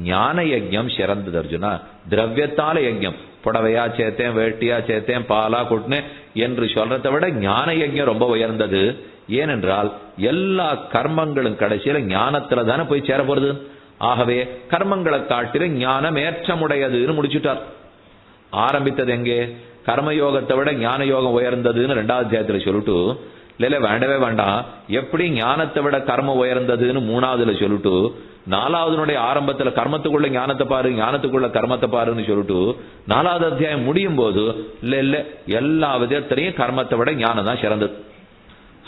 A: ஞான யஜ்ஞம் சிறந்தது அர்ஜுனா. திரவியத்தால யஜ்ஞம், புடவையா சேர்த்தேன், வேட்டியா சேர்த்தேன், பாலா கொட்டினேன் என்று சொல்றதை விட ஞான யஜ்ஞம் ரொம்ப உயர்ந்தது. ஏனென்றால் எல்லா கர்மங்களும் கடைசியில ஞானத்துல தானே போய் சேர போறது. ஆகவே கர்மங்களை காட்டில ஞானம் ஏற்றமுடையதுன்னு முடிச்சுட்டார். ஆரம்பித்தது எங்கே? கர்மயோகத்தை விட ஞான யோகம் உயர்ந்ததுன்னு 2வது அத்தியாயத்துல சொல்லிட்டு, இல்ல வேண்டவே வேண்டாம், எப்படி ஞானத்தை விட கர்மம் உயர்ந்ததுன்னு 3வதுல சொல்லிட்டு, 4வதுனுடைய ஆரம்பத்துல கர்மத்துக்குள்ள ஞானத்தை பாரு, ஞானத்துக்குள்ள கர்மத்தை பாருன்னு சொல்லிட்டு 4வது அத்தியாயம் முடியும் போது இல்ல எல்லா விதத்திலையும் கர்மத்தை விட ஞானம் தான் சிறந்தது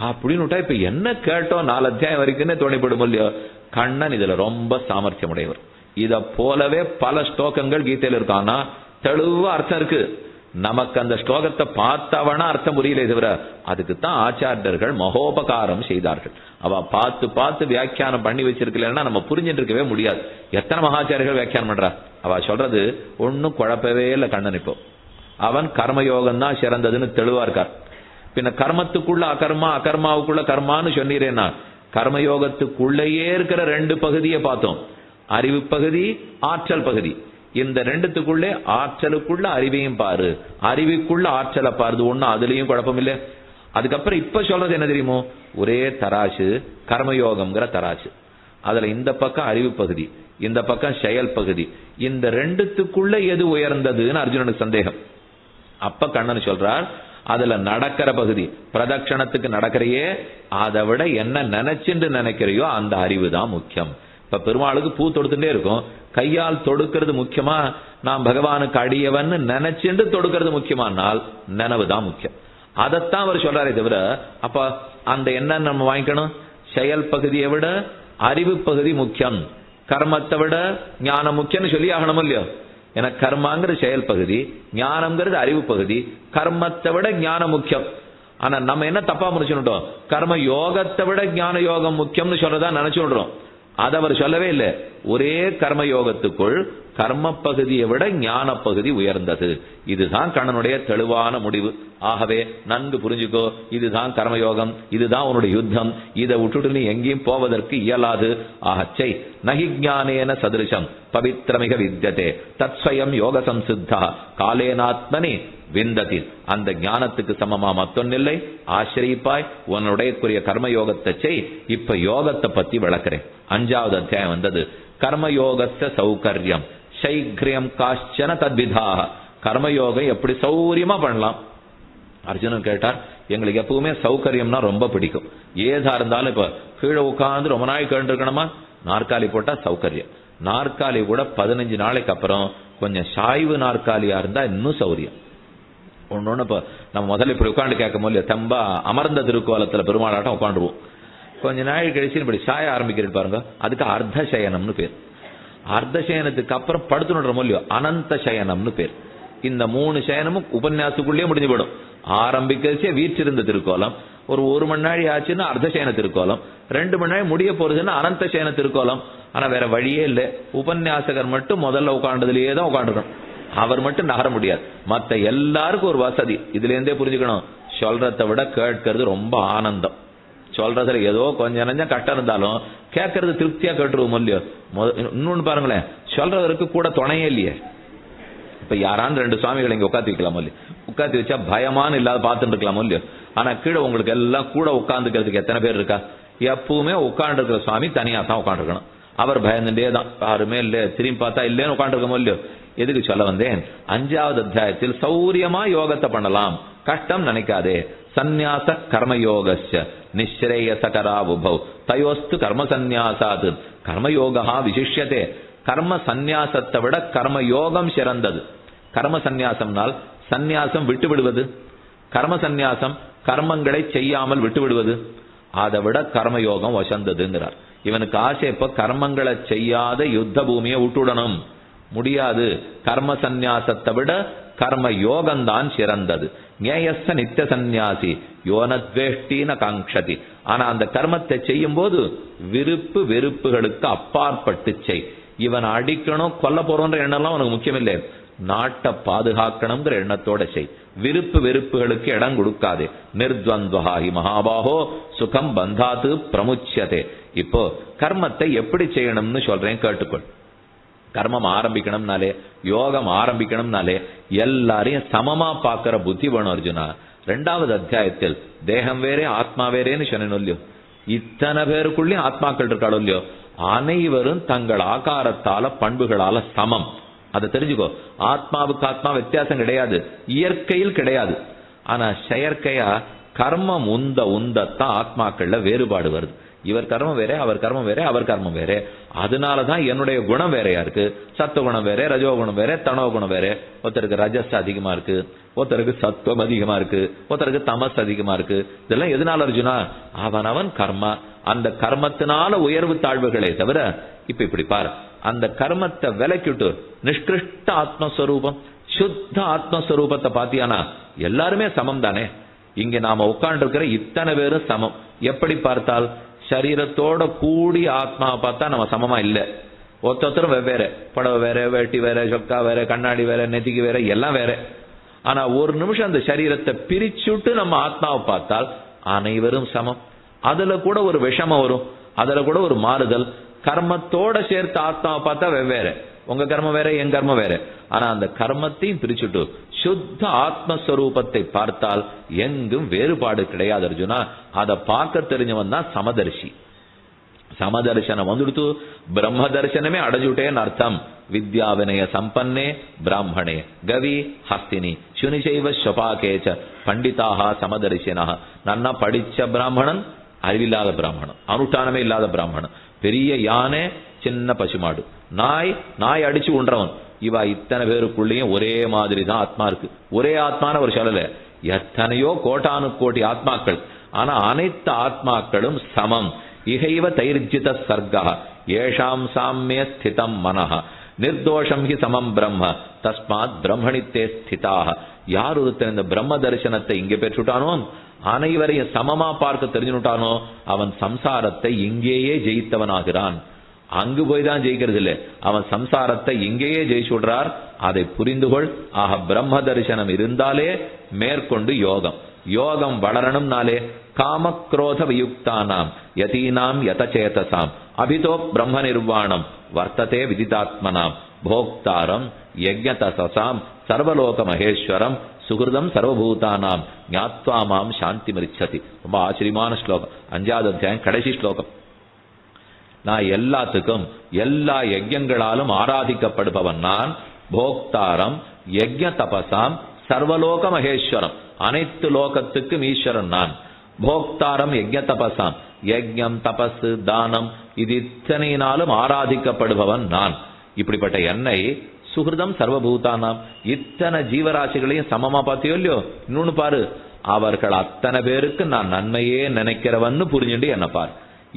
A: அப்படின்னு. இப்ப என்ன கேட்டோம் 4 அத்தியாயம் வரைக்கும் தோணிப்படும் இல்லையோ. கண்ணன் இதுல ரொம்ப சாமர்த்தியம் உடையவர். இத போலவே பல ஸ்லோகங்கள் கீதையில இருக்கானா தெளிவா அர்த்தம் இருக்கு. நமக்கு அந்த ஸ்லோகத்தை பார்த்தவனா அர்த்தம் புரியல, தவிர அதுக்கு தான் ஆச்சாரியர்கள் மகோபகாரம் செய்தார்கள். அவ பார்த்து பார்த்து வியாக்கியானம் பண்ணி வச்சிருக்கலன்னா நம்ம புரிஞ்சுட்டு இருக்கவே முடியாது. எத்தனை மகாச்சாரியர்கள் வியாக்கியானம் பண்றா, அவ சொல்றது ஒன்னும் குழப்பவே இல்லை. கண்ணன் இப்போ அவன் கர்மயோகம் தான் சிறந்ததுன்னு தெளிவா இருக்கார். பின்ன கர்மத்துக்குள்ள அகர்மா, அகர்மாவுக்குள்ள கர்மான்னு சொன்னீரேன்னா, கர்மயோகத்துக்குள்ளேயே இருக்கிற 2 பகுதியை பார்த்தோம், அறிவு பகுதி, ஆற்றல் பகுதி. இந்த 2த்துக்குள்ளே ஆற்றலுக்குள்ள அறிவையும் பாரு, அறிவுக்குள்ள ஆற்றலை பாருது, ஒண்ணு அதுலயும் குழப்பம் இல்லை. அதுக்கப்புறம் இப்ப சொல்றது என்ன தெரியுமோ, ஒரே தராசு கர்மயோகம்ங்கிற தராசு. அதுல இந்த பக்கம் அறிவு பகுதி, இந்த பக்கம் செயல் பகுதி. இந்த 2த்துக்குள்ள எது உயர்ந்ததுன்னு அர்ஜுனனுக்கு சந்தேகம். அப்ப கண்ணன் சொல்றார், அதுல நடக்கிற பகுதி பிரதட்சணத்துக்கு நடக்கிறையே, அதை விட என்ன நினைச்சுட்டு நினைக்கிறையோ அந்த அறிவு தான் முக்கியம். இப்ப பெருமாளுக்கு பூ தொடுத்துட்டே இருக்கும், கையால் தொடுக்கிறது முக்கியமா, நாம் பகவானுக்கு அடியவன் நினைச்சுட்டு தொடுக்கிறது முக்கியமானால் நினைவு தான் முக்கியம். அதைத்தான் அவர் சொல்றாரே தவிர, அப்ப அந்த என்ன நம்ம வாங்கிக்கணும், செயல் பகுதியை விட அறிவு பகுதி முக்கியம், கர்மத்தை விட ஞானம் முக்கியம்னு சொல்லி ஆகணும் இல்லையோ. ஏன்னா கர்மாங்கிறது செயல் பகுதி, ஞானம்ங்கிறது அறிவு பகுதி, கர்மத்தை விட ஞானம் முக்கியம். ஆனா நம்ம என்ன தப்பா முடிச்சுட்டோம், கர்ம யோகத்தை விட ஞான யோகம் முக்கியம்னு சொல்றதா நினைச்சுடுறோம். அதை அவர் சொல்லவே இல்லை. ஒரே கர்மயோகத்துக்குள் கர்ம பகுதியை விட ஞான பகுதி உயர்ந்தது. இதுதான் கண்ணனுடைய தெளிவான முடிவு. ஆகவே நன்கு புரிஞ்சுக்கோ, இதுதான் கர்மயோகம், இதுதான் உன்னுடைய யுத்தம். இதை விட்டுட்டு நீ எங்கேயும் போவதற்கு இயலாது. ஆகச்சை நகி ஞானேன சதிருஷம் பவித்ரமிக வித்யதே தத்ஸ்வயம் யோக சம்சித்தா காலேனாத்மனி விந்ததி. அந்த ஞானத்துக்கு சமமா மத்தொன்னில்லை. ஆசிரிப்பாய் உன்னுடைய கர்மயோகத்தை செய். இப்ப யோகத்தை பத்தி விளக்குறேன். 5வது அத்தியாயம் வந்தது. கர்மயோகஸ்ய சௌகரியம் சைக்ரியம் காஷ்சன தத்விதாக. கர்மயோகம் எப்படி சௌரியமா பண்ணலாம். அர்ஜுனன் கேட்டார், எங்களுக்கு எப்பவுமே சௌகரியம்னா ரொம்ப பிடிக்கும். ஏதா இருந்தாலும் இப்ப கீழே உட்கார்ந்து ரொம்ப நாள் கேட்டுருக்கணுமா, நாற்காலி போட்டா சௌகரியம். நாற்காலி கூட 15 நாளைக்கு அப்புறம் கொஞ்சம் சாய்வு நாற்காலியா இருந்தா இன்னும் சௌரியம். ஒன்னொன்னு இப்ப நம்ம முதல்ல இப்படி உட்காந்து கேட்கும் போது தெம்பா அமர்ந்த திருக்கோலத்துல பெருமாளாட்டம் உட்காந்துருவோம். கொஞ்ச நாள் கழிச்சு இப்படி சாய ஆரம்பிக்கிறது பாருங்க, அதுக்கு அர்த்த சயனம்னு பேர். அர்த்த சயனத்துக்கு அப்புறம் படுத்துனுடுற மொழியோ அனந்த சயனம்னு பேர். இந்த 3 சயனமும் உபன்யாசத்துக்குள்ளேயே முடிஞ்சு போயிடும். ஆரம்பிக்கிறச்சே வீற்றிருந்த திருக்கோலம், ஒரு மணி நாள் ஆச்சுன்னா அர்த்த சயன திருக்கோலம், 2 மணி நாள் முடிய போறதுன்னா அனந்த சயன திருக்கோலம். ஆனா வேற வழியே இல்லை. உபன்யாசகர் மட்டும் முதல்ல உட்காண்டதுலயே தான் உட்காந்துக்கணும். அவர் மட்டும் நகர முடியாது. மத்த எல்லாருக்கும் ஒரு வசதி. இதுல இருந்தே புரிஞ்சுக்கணும், சொல்றதை விட கேட்கறது ரொம்ப ஆனந்தம். சொல்றதுல ஏதோ கொஞ்சம் நஞ்சம் கஷ்டம் இருந்தாலும் கேட்கறது திருப்தியா கேட்டுருவோம் இல்லையோ. இன்னொன்னு பாருங்களேன், சொல்றவருக்கு கூட துணையே இல்லையே. இப்ப யாரான்னு 2 சுவாமிகளை இங்க உட்காந்து வைக்கலாமோ இல்லையோ, உட்காந்து வச்சா பயமான இல்லாத பார்த்துட்டு இருக்கலாமோ இல்லையோ. ஆனா கீழே உங்களுக்கு எல்லாம் கூட உட்காந்துக்கிறதுக்கு எத்தனை பேர் இருக்கா? எப்பவுமே உட்காந்து இருக்கிற சுவாமி தனியா தான் உட்காந்துருக்கணும். அவர் பயந்துட்டே தான், யாருமே இல்ல, திரும்பி பார்த்தா இல்லேன்னு உட்காந்துருக்கமோ இல்லையோ. எதுக்கு சொல்ல வந்தேன், 5வது அத்தியாயத்தில் சௌரியமா யோகத்தை பண்ணலாம், கஷ்டம் நினைக்காதே. சந்நியாச கர்மயோகஸ்ய நிஸ்ரேயசகரா உபௌ தயோஸ்து கர்ம சந்நியாசாத் கர்மயோகா விசிஷ்யதே. கர்ம சந்நியாசத்தை விட கர்மயோகம் சிறந்தது. கர்ம சந்நியாசம்னால் சந்நியாசம் விட்டு விடுவது, கர்ம சந்நியாசம் கர்மங்களை செய்யாமல் விட்டு விடுவது, அதை விட கர்மயோகம் வசந்ததுங்கிறார். இவனுக்கு ஆசை இப்ப கர்மங்களை செய்யாத யுத்த பூமியை விட்டுடணும், முடியாது. கர்ம சந்நியாசத்தை விட கர்ம யோகம்தான் சிறந்தது. ஞேயஸ்ஸ நித்திய சந்நியாசி யோனத்வேஷ்டின காங்க்ஷதி. ஆனா அந்த கர்மத்தை செய்யும் போது விருப்பு வெறுப்புகளுக்கு அப்பாற்பட்டு செய். இவன் அடிக்கணும் கொல்ல போறோன்ற எண்ணம்லாம் உனக்கு முக்கியம் இல்லை, நாட்டை பாதுகாக்கணுங்கிற எண்ணத்தோட செய். விருப்பு வெறுப்புகளுக்கு இடம் கொடுக்காதே. நிர்த்வந்த்வஹி மகாபாஹோ சுகம் பந்தாத்து பிரமுச்சியதே. இப்போ கர்மத்தை எப்படி செய்யணும்னு சொல்றேன், கேட்டுக்கொள். கர்மம் ஆரம்பிக்கணும்னாலே, யோகம் ஆரம்பிக்கணும்னாலே எல்லாரையும் சமமா பார்க்கிற புத்தி வேணும் அர்ஜுனா. 2வது அத்தியாயத்தில் தேகம் வேறே ஆத்மா வேறேன்னு சொன்னேன் இல்லையோ. இத்தனை பேருக்குள்ளேயும் ஆத்மாக்கள் இருக்காளோ இல்லையோ, அனைவரும் தங்கள் ஆகாரத்தால பண்புகளால சமம். அதை தெரிஞ்சுக்கோ. ஆத்மாவுக்கு ஆத்மா வித்தியாசம் கிடையாது, இயற்கையில் கிடையாது. ஆனா செயற்கையா கர்மம் உந்தத்தான் ஆத்மாக்கள்ல வேறுபாடு வருது. இவர் கர்மம் வேற, அவர் கர்மம் வேற, அவர் கர்மம் வேற. அதனாலதான் என்னுடைய குணம் வேறையா இருக்கு. சத்துவகுணம் வேற, ரஜோகுணம் வேற, தனோகுணம் வேற. ஒருத்தருக்கு ரஜஸ் அதிகமா இருக்கு, ஒருத்தருக்கு சத்துவம் அதிகமா இருக்கு, ஒருத்தருக்கு தமஸ் அதிகமா இருக்கு. இதெல்லாம் எதனால அர்ஜுனா? அவன் கர்மா, அந்த கர்மத்தினால உயர்வு தாழ்வுகளே தவிர. இப்ப இப்படி பாரு, அந்த கர்மத்தை விலக்கிட்டு நிஷ்கிருஷ்ட ஆத்மஸ்வரூபம், சுத்த ஆத்மஸ்வரூபத்தை பாத்தியானா எல்லாருமே சமம் தானே. இங்க நாம உட்கார்ந்து இருக்கிற இத்தனை பேரும் சமம். எப்படி பார்த்தால் சரீரத்தோட கூடி ஆத்மாவை பார்த்தா நம்ம சமமா இல்ல. ஒருத்தரும் வெவ்வேறு, புடவை வேற, வேட்டி வேற, சொக்கா வேற, கண்ணாடி வேற, நெத்திக்கு வேற, எல்லாம் வேற. ஆனா ஒரு நிமிஷம் அந்த சரீரத்தை பிரிச்சுட்டு நம்ம ஆத்மாவை பார்த்தால் அனைவரும் சமம். அதுல கூட ஒரு விஷமம் வரும், அதுல கூட ஒரு மாறுதல். கர்மத்தோட சேர்த்து ஆத்மாவை பார்த்தா வெவ்வேறு, உங்க கர்மம் வேற, என் கர்மம் வேற. ஆனா அந்த கர்மத்தையும் பிரிச்சுட்டு சுத்த ஆத்மஸ்வரூபத்தை பார்த்தால் எங்கும் வேறுபாடு கிடையாது அர்ஜுனா. அதை பார்க்க தெரிஞ்சவன் தான் சமதர்ஷி. சமதர்சனம் வந்துடுத்து பிரம்ம தர்சனமே அடைஞ்சுட்டேன்னு அர்த்தம். வித்யா வினய சம்பன்னே பிராமணே கவி ஹஸ்தினி சுனிசைவ ஸ்வபாகேச்ச பண்டிதாக சமதர்சினா. நன்னா படிச்ச பிராமணன், அறிவில்லாத பிராமணன், அனுஷ்டானமே இல்லாத பிராமணன், பெரிய யானை, சின்ன பசுமாடு, நாய் அடிச்சு உண்றவன், இவா இத்தனை பேருக்குள்ளேயும் ஒரே மாதிரி தான் ஆத்மா இருக்கு. ஒரே ஆத்மான ஒரு சொல்லல, எத்தனையோ கோட்டானு கோடி ஆத்மாக்கள். ஆனா அனைத்து ஆத்மாக்களும் சமம். இகைவ தைர்ஜித சர்கா ஏஷாம் சாமிய ஸ்திதம் மனஹ நிர்தோஷம் ஹி சமம் பிரம்ம தஸ்மாத் பிரம்மணித்தே ஸ்திதாக. யார் ஒருத்தன் இந்த பிரம்ம தரிசனத்தை இங்கே பெற்றுட்டானோ, அனைவரையும் சமமா பார்க்க தெரிஞ்சுட்டானோ, அவன் சம்சாரத்தை இங்கேயே ஜெயித்தவனாகிறான். அங்கு போய் தான் ஜெயிக்கிறது இல்லை, அவன் சம்சாரத்தை இங்கேயே ஜெயிச்சு விடுறார். அதை புரிந்துகொள். ஆக பிரம்ம தரிசனம் இருந்தாலே மேற்கொண்டு யோகம். யோகம் வளரணும்னாலே காமக்ரோத வியுக்தானாம் யதீனாம் யதசேதசாம் அபிதோ பிரம்ம நிர்வாணம் வர்த்ததே விதிதாத்மனாம் போக்தாரம் யஜ்ஞதசாம் சர்வலோக மகேஸ்வரம் சுகிருதம் சர்வபூதானாம் ஞாத்வா மாம் சாந்தி மிருச்சதி. ரொம்ப ஆச்சரியமான ஸ்லோகம், 5வது அத்தியாயம் கடைசி ஸ்லோகம். நான் எல்லாத்துக்கும் எல்லா யஜ்யங்களாலும் ஆராதிக்கப்படுபவன் நான். போக்தாரம் யஜ்ஞ தபசாம் சர்வலோக மகேஸ்வரம், அனைத்து லோகத்துக்கும் ஈஸ்வரன் நான். போக்தாரம் யஜ்ஞ தபசாம், யஜ்ஞம் தபஸ் தானம் இது இத்தனையினாலும் ஆராதிக்கப்படுபவன் நான். இப்படிப்பட்ட என்னை சுகிருதம் சர்வபூதானாம், இத்தனை ஜீவராசிகளையும் சமமா பார்த்தியோ இல்லையோ. இன்னொன்னு பாரு, அவர்கள் அத்தனை பேருக்கு நான் நன்மையே நினைக்கிறவன்னு புரிஞ்சுட்டு என்ன பார்.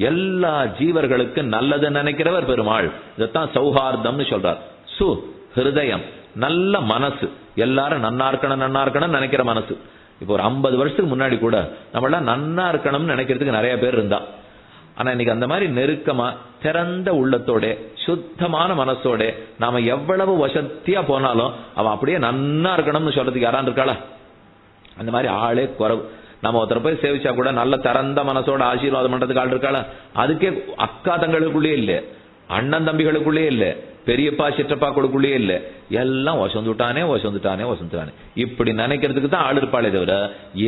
A: எல்லா ஜீவர்களுக்கு நல்லது நினைக்கிறவர் பெருமாள். இதைத்தான் சௌஹார்தம்னு சொல்றார். ஹிருதயம், நல்ல மனசு, எல்லாரும் நன்னா இருக்கணும் நினைக்கிற மனசு. இப்போ ஒரு 50 வருஷத்துக்கு முன்னாடி கூட நம்மளாம் நன்னா இருக்கணும்னு நினைக்கிறதுக்கு நிறைய பேர் இருந்தா. ஆனா இன்னைக்கு அந்த மாதிரி நெருக்கமா திறந்த உள்ளத்தோட சுத்தமான மனசோட நாம எவ்வளவு வசத்தியா போனாலும் அவன் அப்படியே நன்னா இருக்கணும்னு சொல்றதுக்கு யாரான் இருக்காளா? அந்த மாதிரி ஆளே குறவு. நம்ம ஒருத்தர போய் சேவிச்சா கூட நல்ல திறந்த மனசோட ஆசீர்வாதம் பண்றதுக்கு ஆள் இருக்காளா? அதுக்கே அக்கா தங்களுக்குள்ளே இல்ல, அண்ணன் தம்பிகளுக்குள்ளே இல்ல, பெரியப்பா சிற்றப்பா கொடுக்குள்ளே இல்ல, எல்லாம் வசந்துட்டானே வசந்துட்டானே வசந்துட்டானே இப்படி நினைக்கிறதுக்கு தான் ஆள் இருப்பாளே தவிர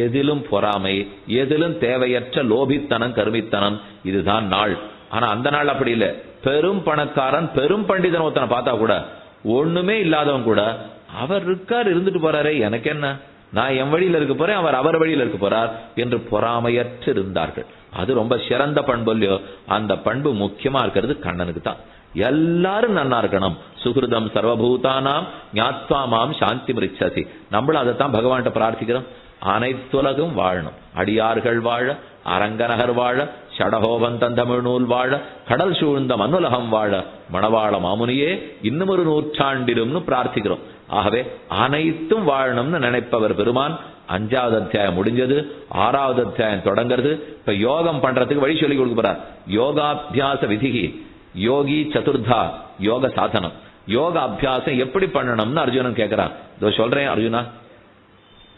A: எதிலும் பொறாமை, எதிலும் தேவையற்ற லோபித்தனம் கருமித்தனம் இதுதான் நாள். ஆனா அந்த நாள் அப்படி இல்ல. பெரும் பணக்காரன் பெரும் பண்டிதன் ஒருத்தனை பார்த்தா கூட ஒண்ணுமே இல்லாதவன் கூட அவர் இருக்கார் இருந்துட்டு போறாரே எனக்கு என்ன, நான் என் வழியில இருக்க போறேன் அவர் அவர் வழியில இருக்க போறார் என்று பொறாமையற்று இருந்தார்கள். அது ரொம்ப சிறந்த பண்பு இல்லையோ? அந்த பண்பு முக்கியமா இருக்கிறது கண்ணனுக்கு தான். எல்லாரும் நன்னா இருக்கணும். சுகிருதம் சர்வபூதானாம் ஞாத்வாமாம் சாந்தி மிருச்சசி. நம்மளும் அதைத்தான் பகவான்கிட்ட பிரார்த்திக்கிறோம். அனைத்துலகும் வாழணும், அடியார்கள் வாழ, அரங்கநகர் வாழ, சடகோபந்தம் தமிழ் நூல் வாழ, கடல் சூழ்ந்த மண்ணுலகம் வாழ, மணவாள மாமுனியே இன்னும் ஒரு நூற்றாண்டிலும்னு பிரார்த்திக்கிறோம். ஆகவே அனைத்தும் வாழணும்னு நினைப்பவர் பெருமான். 5வது அத்தியாயம் முடிஞ்சது, 6வது அத்தியாயம் தொடங்கிறது. இப்ப யோகம் பண்றதுக்கு வழி சொல்லி கொடுக்க போறார். யோகாபியாச விதிகி யோகி சதுர்தா யோக சாதனம். யோக அபியாசம் எப்படி பண்ணணும்னு அர்ஜுனன் கேட்கிறான். இதோ சொல்றேன் அர்ஜுனா,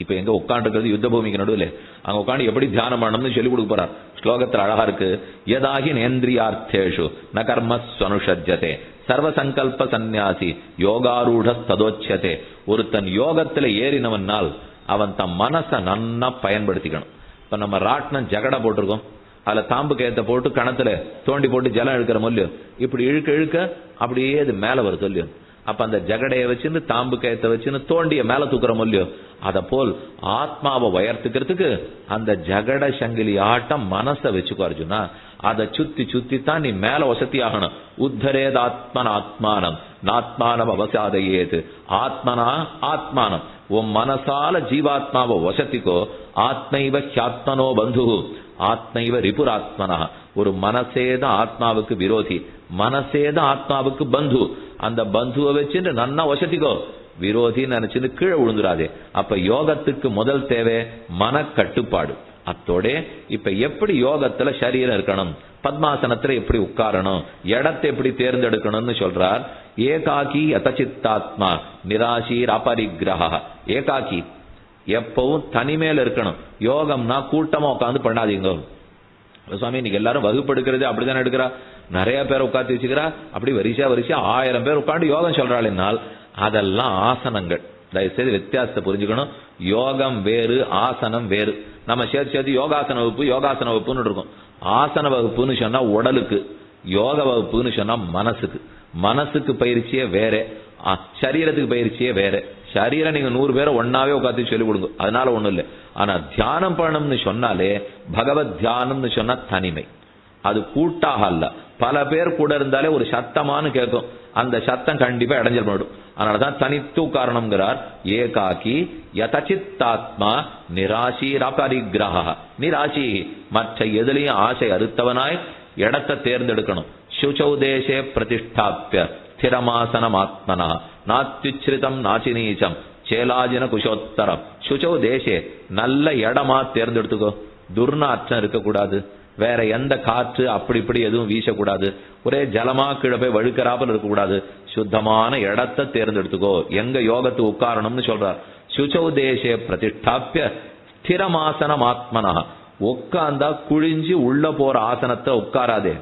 A: இப்ப எங்க உட்காந்துருக்கிறது யுத்த பூமிக்கு நடுவில், அங்க உட்காந்து எப்படி தியானம் பண்ணணும்னு சொல்லி கொடுக்க போறார். ஸ்லோகத்தில் அழகா இருக்கு. யதாகி நேந்திரியார்த்தேஷு ந கர்மஸ்வனுஷஜ்யதே சர்வசங்கல்ப சந்நியாசி யோகாரூட ததோச்சதே. ஒருத்தன் யோகத்துல ஏறினவனால் அவன் தன் மனசை நன்னா பயன்படுத்திக்கணும். இப்ப நம்ம ராட்னம் ஜகடை போட்டிருக்கோம், அதுல தாம்பு கயத்தை போட்டு கணத்துல தோண்டி போட்டு ஜலம் இழுக்கிற மொழியோ, இப்படி இழுக்க இழுக்க அப்படியே அது மேல வரும் சொல்லியும். அப்ப அந்த ஜகடையை வச்சுன்னு தாம்பு கயத்தை வச்சுன்னு தோண்டிய மேல தூக்குற மொழியோ, அத போல் ஆத்மாவை உயர்த்துக்கிறதுக்கு அந்த ஜகட சங்கிலி ஆட்டம் மனசை வச்சுக்கோ அர்ஜுனா. அதை சுத்தி சுத்தி தான் நீ மேல வசதி ஆகணும். உத்தரேத் ஆத்மன ஆத்மானம் நாத்மானம் அவசாதையேது ஆத்மனா ஆத்மானம். உன் மனசால ஜீவாத்மாவை வசத்திக்கோ. ஆத்மைவ ஹியாத்மனோ பந்து ஆத்மைவ ரிபுராத்மனா. ஒரு மனசேதான் ஆத்மாவுக்கு விரோதி, மனசேதான் ஆத்மாவுக்கு பந்து. அந்த பந்துவை வச்சுட்டு நன்னா வசதிக்கோ, விரோதின்னு நினைச்சுன்னு கீழே விழுந்துடாதே. அப்ப யோகத்துக்கு முதல் தேவை மன கட்டுப்பாடு. அத்தோட இப்ப எப்படி யோகத்துல சரீரம் இருக்கணும், பத்மாசனத்துல எப்படி உட்காரணும், இடத்தை எப்படி தேர்ந்தெடுக்கணும்னு சொல்றார். ஏகாக்கி யதசித்தாத்மா நிராசீர் அபரிக்கிரஹ. ஏகாக்கி எப்பவும் தனிமேல இருக்கணும். யோகம்னா கூட்டமா உட்காந்து பண்ணாதீங்க. சுவாமி இன்னைக்கு எல்லாரும் வகுப்பு எடுக்கிறது அப்படித்தானே எடுக்கிறா, நிறைய பேர் உட்காந்து வச்சுக்கிறா, அப்படி வரிசையா 1000 பேர் உட்காந்து யோகம் சொல்றாள் என்னால் அதெல்லாம் ஆசனங்கள். தயவுசெய்து வித்தியாசத்தை புரிஞ்சுக்கணும். யோகம் வேறு, ஆசனம் வேறு. நம்ம சேர்த்து யோகாசன வகுப்பு யோகாசன வகுப்புன்னு இருக்கும். ஆசன வகுப்புன்னு சொன்னா உடலுக்கு, யோக வகுப்புன்னு சொன்னா மனசுக்கு. மனசுக்கு பயிற்சியே வேற, சரீரத்துக்கு பயிற்சியே வேற. சரீரம் நீங்க 100 பேரை ஒன்னாவே உட்காந்து சொல்லிக் கொடுங்க, அதனால ஒண்ணும் இல்லை. ஆனா தியானம் பண்ணணும்னு சொன்னாலே பகவத் தியானம்னு சொன்னா தனிமை, அது கூட்டாக அல்ல. பல பேர் கூட இருந்தாலே ஒரு சத்தமானு கேட்கும், அந்த சத்தம் கண்டிப்பா இடைஞ்சல் பண்ணிடும். அதனாலதான் தனித்து உட்காரணம்ங்கிறார். ஏகாக்கி யதசித்தாத்மா நிராசீரபரிக்கிரஹ. நிராசி மற்ற எதிலையும் ஆசை அறுத்தவனாய் இடத்தை தேர்ந்தெடுக்கணும். சுச்சௌ தேசே பிரதிஷ்டாப்பிய ஸ்திரமாசனம் ஆத்மனா நாத்யுச்ரிதம் நாச்சினீச்சம் சேலாஜின குஷோத்தரம். சுச்சௌ தேசே நல்ல இடமா தேர்ந்தெடுத்துக்கோ. துர்நாற்றம் இருக்கக்கூடாது, வேற எந்த காற்று அப்படி இப்படி எதுவும் வீசக்கூடாது, ஒரே ஜலமா கீழே போய் வழுக்கிறாப்பல் இருக்கக்கூடாது. சுத்தமான இடத்தை தேர்ந்தெடுத்துக்கோ. எங்க யோகத்து உட்காரணும்னு சொல்றார். சுச்சௌ தேசே பிரதிஷ்டாப்பிய ஸ்திரமாசனம் ஆத்மனா. உட்கார்ந்தா குழிஞ்சு உள்ள போற ஆசனத்தை உட்காராதே.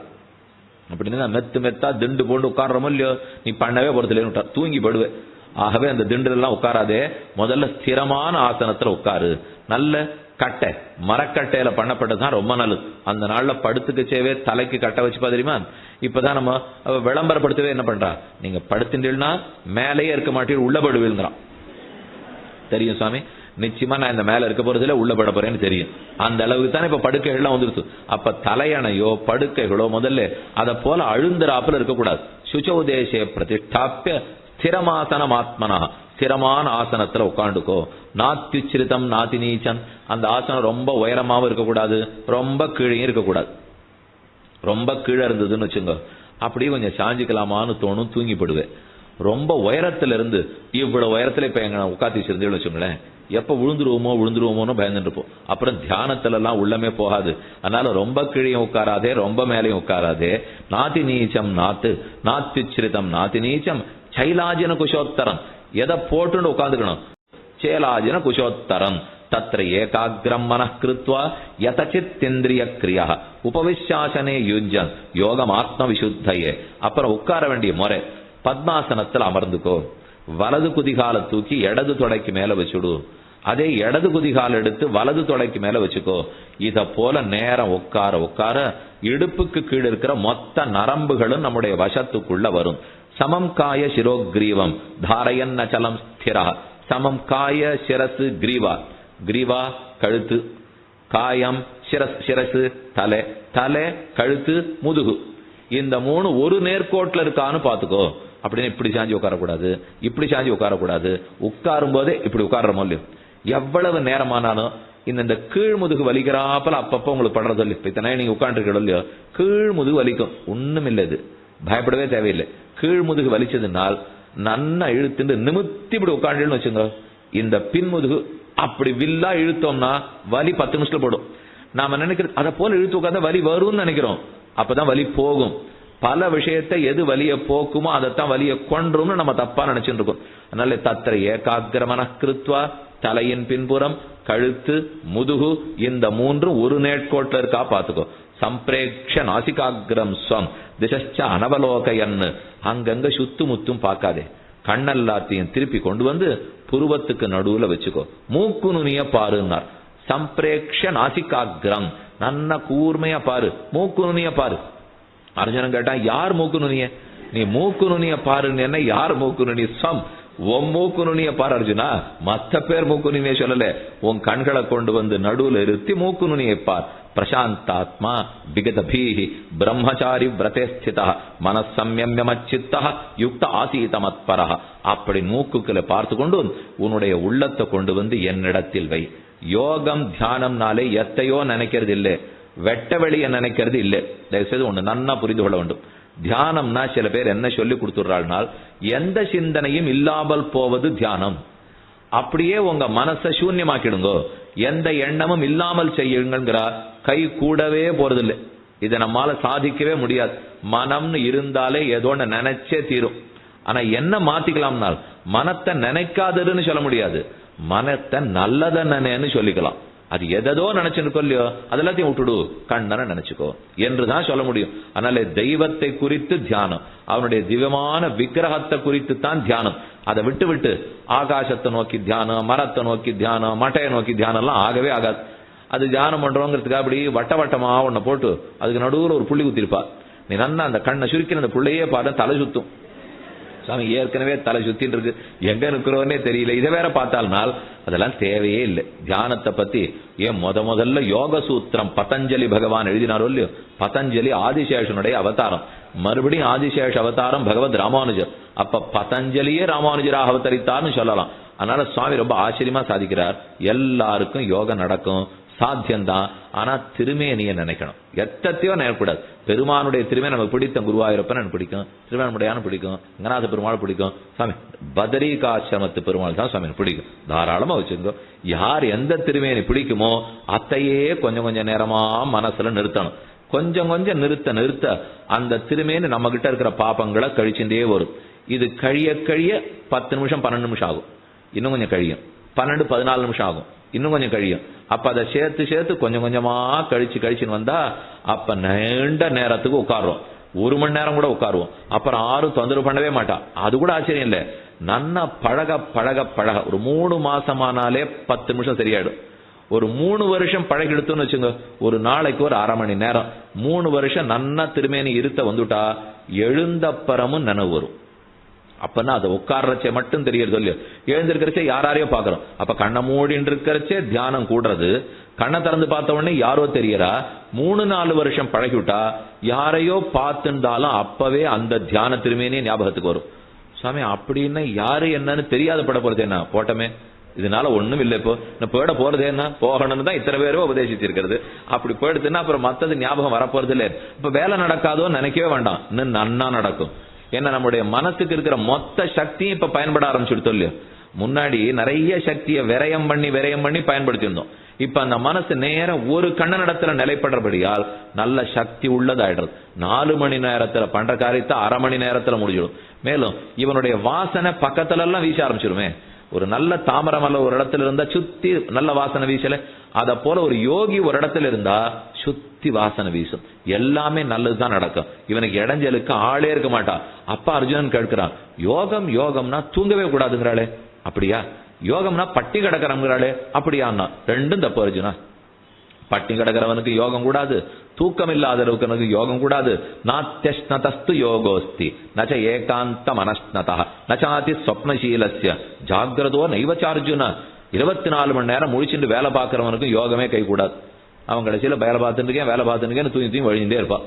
A: அப்படின்னு மெத்து மெத்தா திண்டு போட்டு உட்கார்றமோ இல்லையோ, நீ பண்ணவே போறதுல தூங்கி படுவே. ஆகவே அந்த திண்டு எல்லாம் உட்காராதே, முதல்ல ஸ்திரமான ஆசனத்துல உட்காரு. நல்ல கட்டை மரக்கட்டையில பண்ணப்பட்டதுதான் ரொம்ப நல்லது. அந்த நாள்ல படுத்துக்கச்சேவே தலைக்கு கட்டை வச்சுப்பா தெரியுமா. இப்பதான் நம்ம விளம்பரப்படுத்தவே என்ன பண்றா, நீங்க படுத்துட்டீங்கன்னா மேலேயே இருக்க மாட்டீங்க, உள்ள படுவீங்கிறான். தெரியும் சுவாமி, நிச்சயமா நான் இந்த மேல இருக்க போறதுல உள்ள பட போறேன்னு தெரியும். அந்த அளவுக்கு தானே இப்ப படுக்கைகள்லாம் வந்துருச்சு. அப்ப தலையணையோ படுக்கைகளோ முதல்ல அத போல அழுந்தராப்புல இருக்கக்கூடாது. சுச்சௌ தேசே பிரதிஷ்டாப்பிய ஸ்திரமாசனம் ஆத்மனா. ஸ்திரமான ஆசனத்துல உட்காந்துக்கோ. நாத்யுச்சிரிதம் நாதிநீச்சம். அந்த ஆசனம் ரொம்ப உயரமாவும் இருக்கக்கூடாது, ரொம்ப கீழே இருக்கக்கூடாது. ரொம்ப கீழே இருந்ததுன்னு வச்சுங்க, அப்படியே கொஞ்சம் சாஞ்சிக்கலாமான்னு தோணும், தூங்கி போடுவேன். ரொம்ப உயரத்துல இருந்து இவ்வளவு உயரத்துல இப்ப எங்க உட்காத்தி வச்சிருந்தேன்னு வச்சுங்களேன், எப்ப விழுந்துருவோமோன்னு பயந்துட்டு இருப்போம். அப்புறம் தியானத்துல எல்லாம் உள்ளமே போகாது. அதனால ரொம்ப கீழையும் உட்காராதே, ரொம்ப மேலையும் உட்காராதே. நாத்தி நீச்சம் நாத்திச்சிரிதம் நாத்தி நீச்சம் சைலாஜன குஷோத்தரம். எதை போட்டு உட்காந்துக்கணும்? சேலாஜன குஷோத்தரம். தத்ர ஏகாகிரம் மனః கிருத்வா யதசித்தேந்திரிய கிரியா உபவிச்சாசனே யுஜ்ஜன் யோகம் ஆத்ம விசுத்தையே. அப்புறம் உட்கார வேண்டிய முறை, பத்மாசனத்தில் அமர்ந்துக்கோ. வலது குதிகால தூக்கி இடது தொடைக்கு மேல வச்சுடு. அதே இடது குதிகால் எடுத்து வலது தொடைக்கு மேல வச்சுக்கோ. இத போல நேரம் உட்கார உட்கார இடுப்புக்கு கீழே இருக்கிற மொத்த நரம்புகளும் நம்முடைய வசத்துக்குள்ள வரும். சமம் காய சிரோக்ரீவம் தாரயன் அச்சலம் ஸ்திரா. சமம் காய சிரசு கிரீவா. கிரீவா கழுத்து, காயம் சிரசு தலை, தலை கழுத்து முதுகு. இந்த மூணு ஒரு நேர்கோட்டில் இருக்கான்னு பாத்துக்கோ. அப்படின்னு இப்படி சாஞ்சி உட்காரக்கூடாது, இப்படி சாஞ்சி உட்காரக்கூடாது. உட்காரும் போதே இப்படி உட்கார்றோமோ இல்லையோ, எவ்வளவு நேரமானாலும் இந்த கீழ் முதுகு வலிக்கிறாப்பல அப்பப்ப உங்களுக்கு படுறது இல்லையோ. இத்தனை நீங்க உட்காந்துருக்கீங்க இல்லையோ, கீழ் முதுகு வலிக்கும். ஒண்ணும் இல்லை, இது பயப்படவே தேவையில்லை. கீழ் முதுகு வலிச்சதுனால் நன்னா இழுத்துட்டு நிமித்தி இப்படி உட்காந்துன்னு வச்சுங்க. இந்த பின்முதுகு அப்படி வில்லா இழுத்தோம்னா வலி 10 நிமிஷத்துல போடும். நாம நினைக்கிறது அதை போல இழுத்து உட்கார்ந்தா வலி வரும்னு நினைக்கிறோம். அப்பதான் வலி போகும். பல விஷயத்தை எது வலிய போக்குமோ அதைத்தான் வலிய கொன்றும்னு நம்ம தப்பா நினைச்சுட்டு இருக்கோம். அதனால தத்திர ஏகாகிரமன கிருத்வா, தலையின் பின்புறம், கழுத்து, முதுகு, இந்த மூன்றும் ஒரு நேர்கோட்டில் இருக்கா பாத்துக்கோ. சம்பிரேக்ஷ நாசிகாகிரம் ஸ்வம் திசச்ச அனவலோகையன்னு. அங்கங்க சுத்து முத்தும் பார்க்காதே, கண்ணெல்லாத்தையும் திருப்பி கொண்டு வந்து புருவத்துக்கு நடுவுல வச்சுக்கோ. மூக்கு நுனிய பாருன்னார். சம்பிரேக்ஷ நாசிகாகிரம், நன்ன கூர்மையா பாரு, மூக்கு நுனிய பாரு. அர்ஜுனன் கேட்டா யார் மூக்கு நுனிய? நீ மூக்கு நுனிய பாருன்னு என்ன, யார் மூக்கு நுனி? ஸ்வம், உன் மூக்கு நுனிய பாரு அர்ஜுனா. மத்த பேர் மூக்கு நுனிய சொல்லல. உன் கண்களை கொண்டு வந்து நடுவுல இருத்தி மூக்கு நுனியை பார். பிரசாந்தாத்மா விகதபீஹி பிரம்மச்சாரி விரதே ஸ்திதா மனசம்யம்யமச்சித்தா யுக்த ஆசீதமத்பரா. அப்படி மூக்குக்களை பார்த்து கொண்டு உன்னுடைய உள்ளத்தை கொண்டு வந்து என்னிடத்தில் வை. யோகம் தியானம்னாலே எத்தையோ நினைக்கிறது இல்லை, வெட்ட வெளிய நினைக்கிறது இல்லை. தயவுசெய்து ஒண்ணு நன்னா புரிந்து கொள்ள வேண்டும். தியானம்னா சில பேர் என்ன சொல்லி கொடுத்துறாள்னால், எந்த சிந்தனையும் இல்லாமல் போவது தியானம். அப்படியே உங்க மனசை சூன்யமாக்கிடுங்கோ, எந்த எண்ணமும் இல்லாமல் செய்யுங்கிறா. கை கூடவே போறதில்லை. இதை நம்மால சாதிக்கவே முடியாது. மனம்னு இருந்தாலே ஏதோ ஒன்று நினைச்சே தீரும். ஆனா என்ன மாத்திக்கலாம்னால், மனத்தை நினைக்காததுன்னு சொல்ல முடியாது, மனத்தை நல்லத நினைன்னு சொல்லிக்கலாம். அது எதோ நினைச்சுக்கோ இல்லையோ, அதெல்லாத்தையும் விட்டுடு, கண்ணனை நினைச்சுக்கோ என்றுதான் சொல்ல முடியும். அதனால தெய்வத்தை குறித்து தியானம், அவனுடைய திவ்யமான விக்கிரகத்தை குறித்து தான் தியானம். அதை விட்டு விட்டு ஆகாசத்தை நோக்கி தியானம், மரத்தை நோக்கி தியானம், மட்டையை நோக்கி தியானம் எல்லாம் ஆகவே ஆகாது. அது தியானம் பண்றோங்கிறதுக்கு அப்படி வட்ட வட்டமா ஒன்ன போட்டு அதுக்கு நடுவில் ஒரு புள்ளி குத்திருப்பா. நீ நன்னா அந்த கண்ணை சுருக்கின அந்த புள்ளையே பாரு, தலை சுத்தும். சாமி ஏற்கனவே தலை சுத்தின்னு இருக்கு, எங்க இருக்கிறோன்னே தெரியல, இதை வேற பார்த்தால்னால் அதெல்லாம் தேவையே இல்லை. தியானத்தை பத்தி ஏன் முதல்ல யோக சூத்திரம் பதஞ்சலி பகவான் எழுதினாரோ இல்லையோ, பதஞ்சலி ஆதிசேஷனுடைய அவதாரம், மறுபடியும் ஆதிசேஷ அவதாரம் பகவத் ராமானுஜர். அப்ப பதஞ்சலியே ராமானுஜராக அவதரித்தார்னு சொல்லலாம். அதனால சுவாமி ரொம்ப ஆச்சரியமா சாதிக்கிறார். எல்லாருக்கும் யோகம் நடக்கும், சாத்தியம்தான். ஆனா திருமேனியை நினைக்கணும், எத்தத்தையோ நினைக்கக்கூடாது. பெருமானுடைய திருமே நமக்கு பிடித்த குருவாயூரப்பன் எனக்கு பிடிக்கும், திருவேணமுடையான பிடிக்கும், ரங்கநாத பெருமாள் பிடிக்கும், சாமி பதரிகாசிரமத்து பெருமாள் தான் சாமி பிடிக்கும், தாராளமா வச்சுக்கோ. யார் எந்த திருமேனி பிடிக்குமோ அத்தையே கொஞ்சம் கொஞ்சம் நேரமா மனசுல நிறுத்தணும். கொஞ்சம் கொஞ்சம் நிறுத்த அந்த திருமேனி நம்ம கிட்ட இருக்கிற பாப்பங்களை கழிச்சுட்டே வரும். இது கழிய கழிய 10 நிமிஷம் 12 நிமிஷம் ஆகும், இன்னும் கொஞ்சம் கழியும், 12-14 நிமிஷம் ஆகும், இன்னும் கொஞ்சம் கழியும். அப்ப அதை சேர்த்து கொஞ்சம் கொஞ்சமா கழிச்சுன்னு வந்தா அப்ப நீண்ட நேரத்துக்கு உட்காருவோம். 1 மணி நேரம் கூட உட்காருவோம். அப்புறம் யாரும் தொந்தரவு பண்ணவே மாட்டா. அது கூட ஆச்சரியம் இல்லை. நன்னா பழக ஒரு 3 மாசமானாலே 10 நிமிஷம் சரியாயிடும். ஒரு 3 வருஷம் பழகிடுத்துன்னு வச்சுங்க, ஒரு நாளைக்கு ஒரு 1/2 மணி நேரம். 3 வருஷம் நன்னா திருமேனி இருத்த வந்துட்டா எழுந்தப்பறமும் நினைவு வரும். அப்பன்னா அதை உட்கார்றச்சே மட்டும் தெரியறது இல்லையோ, எழுந்திருக்கிறச்சே யாரையோ பாக்குறோம். அப்ப கண்ணை மூடின்னு இருக்கிறச்சே தியானம் கூடுறது, கண்ணை திறந்து பார்த்த உடனே யாரோ தெரியறா. 3-4 வருஷம் பழகிவிட்டா யாரையோ பார்த்துட்டாலும் அப்பவே அந்த தியான திருமேனியே ஞாபகத்துக்கு வரும். சுவாமி அப்படின்னு யாரு என்னன்னு தெரியாத பட போறது என்ன, போட்டமே இதனால ஒண்ணும் இல்லை. இப்போ நான் போயிட போறது என்ன, போகணும்னு தான் இத்தனை பேரோ உபதேசிச்சிருக்கிறது. அப்படி போயிடுதுன்னா அப்புறம் மத்தது ஞாபகம் வரப்போறது இல்லை. இப்ப வேலை நடக்காதோ நினைக்கவே வேண்டாம், இன்னும் நன்னா நடக்கும். ஏன்னா நம்முடைய மனசுக்கு இருக்கிற மொத்த சக்தியும் இப்ப பயன்பட ஆரம்பிச்சுடுத்தோம் இல்லையோ. முன்னாடி நிறைய சக்தியை விரயம் பண்ணி பயன்படுத்தியிருந்தோம். இப்ப அந்த மனசு நேரம் ஒரு கண்ணனிடத்துல நிலைப்படுறபடியால் நல்ல சக்தி உள்ளதாயிடுறது. 4 மணி நேரத்துல பண்ற காரியத்தை அரை மணி நேரத்துல முடிஞ்சிடும். மேலும் இவனுடைய வாசனை பக்கத்துல எல்லாம் வீச ஆரம்பிச்சிருமே. ஒரு நல்ல தாமரமல்ல ஒரு இடத்துல இருந்தா சுத்தி நல்ல வாசனை வீசல, அத போல ஒரு யோகி ஒரு இடத்துல இருந்தா சுத்தி வாசனை வீசும். எல்லாமே நல்லதுதான் நடக்கும். இவனுக்கு இடைஞ்சலுக்கு ஆளே இருக்க மாட்டா. அப்பா அர்ஜுனன் கேட்கிறான், யோகம்னா தூங்கவே கூடாதுங்கிறாளே, அப்படியா? யோகம்னா பட்டி கிடக்கிறவங்கிறாளே, அப்படியான்னா ரெண்டும் தப்பு அர்ஜுனா. பட்டி கிடக்கிறவனுக்கு யோகம் கூடாது, தூக்கம் இல்லாதவனுக்கு யோகம் கூடாது. நாத்யஸ்னதஸ்து யோகோஸ்தி நச்ச ஏகாந்த மனஸ்னதா நச்சாதி ஸ்வப்னசீலஸ்ய ஜாகிரதோ நைவச்சார்ஜுன. 24 மணி நேரம் முழிச்சுட்டு வேலை பார்க்கறவனுக்கு யோகமே கை கூடாது. அவன் கடைசியில வேலை பார்த்துருக்கேன் தூங்கி வழிஞ்சுட்டே இருப்பான்.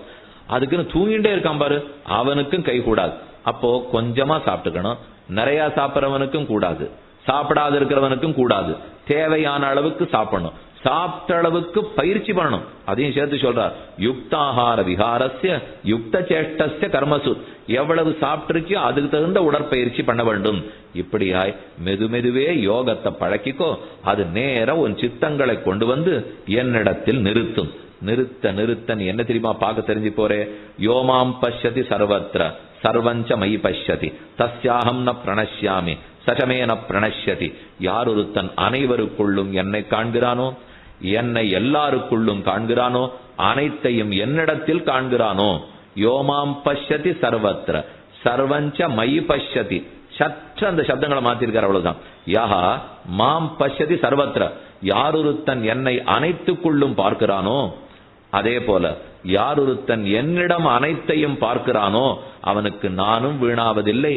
A: அதுக்குன்னு தூங்கிட்டே இருக்கான் பாரு, அவனுக்கும் கை கூடாது. அப்போ கொஞ்சமா சாப்பிட்டுக்கணும். நிறைய சாப்பிட்றவனுக்கும் கூடாது, சாப்பிடாத இருக்கிறவனுக்கும் கூடாது. தேவையான அளவுக்கு சாப்பிடணும், சாப்பிட்ட அளவுக்கு பயிற்சி பண்ணணும். அதையும் சேர்த்து சொல்றார், யுக்தாஹார விஹாரஸ்ய யுக்த சேஷ்டஸ்ய கர்மசு. எவ்வளவு சாப்பிட்டிருக்கியோ அதுக்கு தகுந்த உடற்பயிற்சி பண்ண வேண்டும். இப்படியாய் மெதுமெதுவே யோகத்தை பழக்கிக்கோ. அது நேரம் உன் சித்தங்களை கொண்டு வந்து என்னிடத்தில் நிறுத்தும். நிறுத்த நீ என்ன தெரியுமா பார்க்க தெரிஞ்சு போறே. யோமாம் பஷ்யதி சர்வத்ர சர்வஞ்ச மயி பஷ்யதி தஸ்யாஹம் ந பிரணஷ்யாமி சசமே ந பிரணஷ்யதி. யார் ஒருத்தன் அனைவருக்குள்ளும் என்னை காண்கிறானோ, என்னை எல்லாருக்குள்ளும் காண்கிறானோ, அனைத்தையும் என்னிடத்தில் காண்கிறானோ. யோமாம் பஷ்யதி சர்வத்ர சர்வஞ்ச மயி பஷ்யதி. சற்று அந்த சப்தங்களை மாத்திருக்கார், அவ்வளவுதான். யஹா மாம் பஷ்யதி சர்வத்ர, யார் ஒருத்தன் என்னை அனைத்துக்குள்ளும் பார்க்கிறானோ, அதே போல யார் ஒருத்தன் என்னிடம் அனைத்தையும் பார்க்கிறானோ அவனுக்கு நானும் வீணாவதில்லை,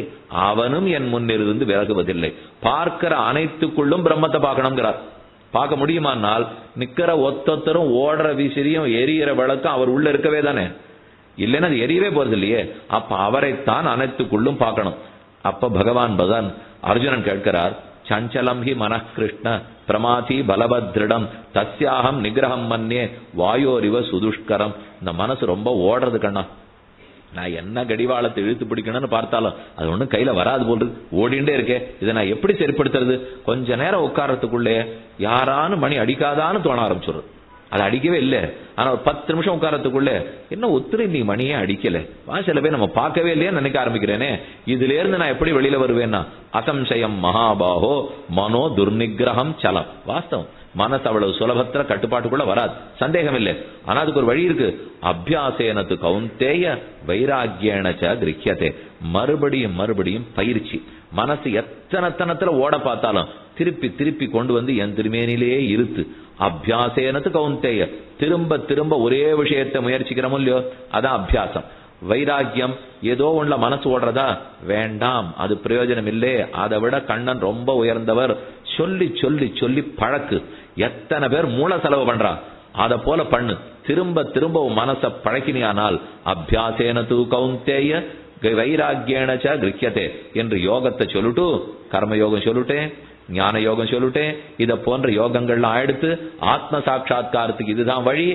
A: அவனும் என் முன்னிருந்து விலகுவதில்லை. பார்க்கிற அனைத்துக்குள்ளும் பிரம்மத்தை பார்க்கணுங்கிறார். பார்க்க முடியுமானால் நிக்கிற ஒத்தொத்தரும் ஓடுற விசிறியும் எரியிற விளக்கம் அவர் உள்ள இருக்கவே தானே, இல்லைன்னா அது எரியவே போறது இல்லையே. அப்ப அவரைத்தான் அனைத்துக்குள்ளும் பார்க்கணும். அப்ப பகவான் பகவான் அர்ஜுனன் கேட்கிறார், சஞ்சலம் ஹி மனः கிருஷ்ண பிரமாதி பலபத்ரிடம் தஸ்யாஹம் நிகிரகம் மன்யே வாயோரிவ சுதுஷ்கரம். இந்த மனசு ரொம்ப ஓடுறது கண்ணா. நான் என்ன கடிவாளத்தை இழுத்து பிடிக்கணும்னு பார்த்தாலும் அது ஒன்றும் கையில வராது போல் ஓடிண்டே இருக்கே. இதை நான் எப்படி சரிப்படுத்துறது? கொஞ்ச நேரம் உட்காரத்துக்குள்ளே யாரானு மணி அடிக்காதான்னு தோண ஆரம்பிச்சுடுறது. அது அடிக்கவே இல்லை, ஆனா ஒரு 10 நிமிஷம் உட்காரத்துக்குள்ள என்ன ஒத்துரு நீ மணியே அடிக்கல, சில பேர் நம்ம பார்க்கவே இல்லையே நினைக்க ஆரம்பிக்கிறேனே. இதுல இருந்து நான் எப்படி வெளியில வருவேன்னா, அசம்சயம் மகாபாகோ மனோ துர்நிகிரகம் சலம். வாஸ்தவம், மனசு அவ்வளவு சுலபத்திர கட்டுப்பாட்டுக்குள்ள வராது, சந்தேகம் இல்லை. ஆனா அதுக்கு ஒரு வழி இருக்கு. அபியாசேனத்து கௌந்தேய வைராகியேனச்ச கிரஹ்யதே. மறுபடியும் பயிற்சி. மனசு எத்தனத்துல ஓட பார்த்தாலும் திருப்பி திருப்பி கொண்டு வந்து என் திருமேனிலேயே இருத்து. அபியாசேனத்து கௌந்தேய, திரும்ப ஒரே விஷயத்தை முயற்சிக்கிறோம் இல்லையோ, அதான் அபியாசம். வைராக்கியம், ஏதோ உள்ள மனசு ஓடுறதா, வேண்டாம், அது பிரயோஜனம் இல்லை, அதை விட கண்ணன் ரொம்ப உயர்ந்தவர். சொல்லி சொல்லி சொல்லி பழக்கு. எத்தனை பேர் மூல செலவு பண்றான், அத போல பண்ணு. திரும்ப மனசை பழக்கினியானால் அபியாசேனது கௌந்தேய வைராக்கியேனச்ச கிரஹ்யதே என்று யோகத்தை சொல்லிட்டு, கர்மயோகம் சொல்லிட்டேன், ஞான யோகம் சொல்லிட்டேன், இத போன்ற யோகங்கள்லாம் ஆயிடுத்து ஆத்ம சாட்சா்காரத்துக்கு இதுதான் வழி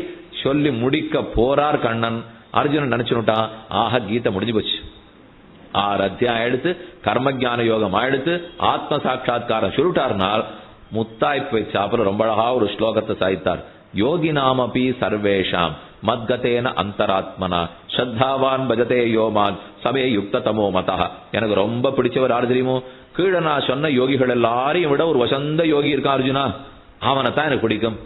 A: சொல்லி முடிக்க போறார் கண்ணன். அர்ஜுனன் நினைச்சுட்டான், ஆஹா கீதை முடிஞ்சு போச்சு. 6 அத்தியாயம் எடுத்து கர்ம ஞான யோகம் ஆயிடுத்து ஆத்ம சாட்சா்காரம் சொல்லிட்டார்னால் முத்தாய்ப்பு வச்சாப்புல ரொம்ப அழகா ஒரு ஸ்லோகத்தை சாய்த்தார். யோகி நாமபி சர்வேஷாம் மத்கதேன அந்தராத்மனா ஸ்ரத்தாவான் பஜதே யோமான் சமே யுக்த தமோ மதா. எனக்கு ரொம்ப பிடிச்சவர் யாரு தெரியுமோ? கீழே நான் சொன்ன யோகிகள் எல்லாரையும் விட ஒரு வசந்த யோகி இருக்கா அர்ஜுனா, அவனை தான் எனக்கு பிடிக்கும்.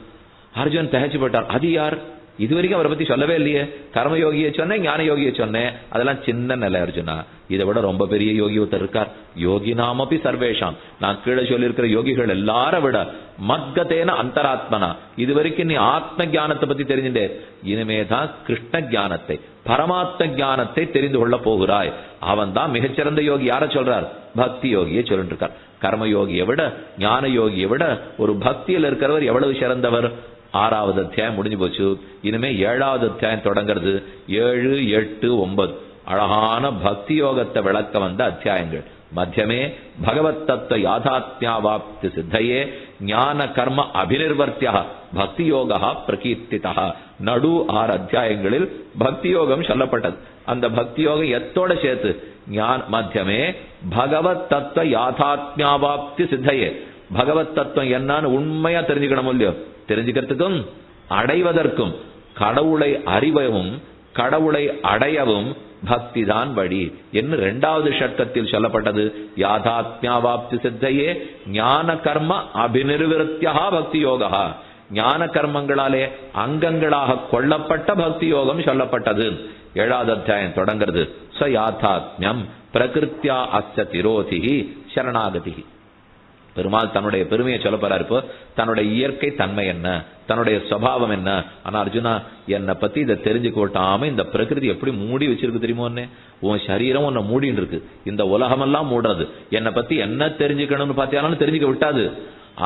A: அர்ஜுன் தகச்சு போட்டார். அது யார்? இதுவரைக்கும் அவரை பத்தி சொல்லவே இல்லையே. கர்மயோகியை சொன்னேன், ஞான யோகியை சொன்னேன், அதெல்லாம் சின்ன நிலை அர்ஜுனா. இதை விட ரொம்ப பெரிய யோகி ஒருத்தர் இருக்கார். யோகி நாமபி சர்வேஷாம், நான் கீழே சொல்லி இருக்கிற யோகிகள் எல்லார விட மத்கதேன அந்தராத்மனா, இதுவரைக்கும் நீ ஆத்ம ஞானத்தை பத்தி தெரிஞ்சுட்டே, இனிமேதான் கிருஷ்ண ஞானத்தை பரமாத்ம ஞானத்தை தெரிந்து கொள்ள போகிறாய். அவன் தான் மிகச்சிறந்த யோகி. யார சொல்றார்? பக்தி யோகியை சொல்லிட்டு இருக்கார். கர்மயோகியை விட ஞான யோகியை விட ஒரு பக்தியில் இருக்கிறவர் எவ்வளவு சிறந்தவர். 6வது அத்தியாயம் முடிஞ்சு போச்சு. இனிமே 7வது அத்தியாயம் தொடங்கிறது. 7, 8, 9 அழகான பக்தி யோகத்தை விளக்க வந்த அத்தியாயங்கள். மத்தியமே பகவத் தத்துவ யாதாத்மியாவாப்தி சித்தையே ஞான கர்ம அபிநிர்வர்த்தியா பக்தி யோகா பிரகீர்த்திதா. நடு 6 அத்தியாயங்களில் பக்தி யோகம் சொல்லப்பட்டது. அந்த பக்தி யோகம் எத்தோட சேர்த்து மத்தியமே பகவத் தத்துவ யாதாத்மியாவாப்தி சித்தையே. பகவத் தத்துவம் என்னன்னு உண்மையா தெரிஞ்சுக்கணும் இல்லையோ, தெரிஞ்சுக்கிறதுக்கும் அடைவதற்கும் கடவுளை அறிவவும் கடவுளை அடையவும் பக்தி தான் வழி என்று இரண்டாவது ஷட்கத்தில் சொல்லப்பட்டது. யாதாத்மியாவாப்தி சித்தையே ஞான கர்ம அபிநிர்விருத்தியா பக்தி யோகா. ஞான கர்மங்களாலே அங்கங்களாக கொள்ளப்பட்ட பக்தி யோகம் சொல்லப்பட்டது. 7வது அத்தியாயம் தொடங்கிறது. ச யாதாத்மியம் பிரகிருத்தியா அஸ்ய திரோதி சரணாகதி. பெருமாள் தன்னுடைய பெருமையை சொல்ல போறாரு. இப்போ தன்னுடைய இயற்கை தன்மை என்ன, தன்னுடைய சுபாவம் என்ன. ஆனா அர்ஜுனா, என்னை பத்தி இதை தெரிஞ்சுக்கோட்டாம இந்த பிரகிருதி எப்படி மூடி வச்சிருக்கு தெரியுமோன்னு. உன் சரீரம் உன்னை மூடின்னு இருக்கு, இந்த உலகமெல்லாம் மூடுறது. என்னை பத்தி என்ன தெரிஞ்சுக்கணும்னு பார்த்தியாலும் தெரிஞ்சுக்க விட்டாது.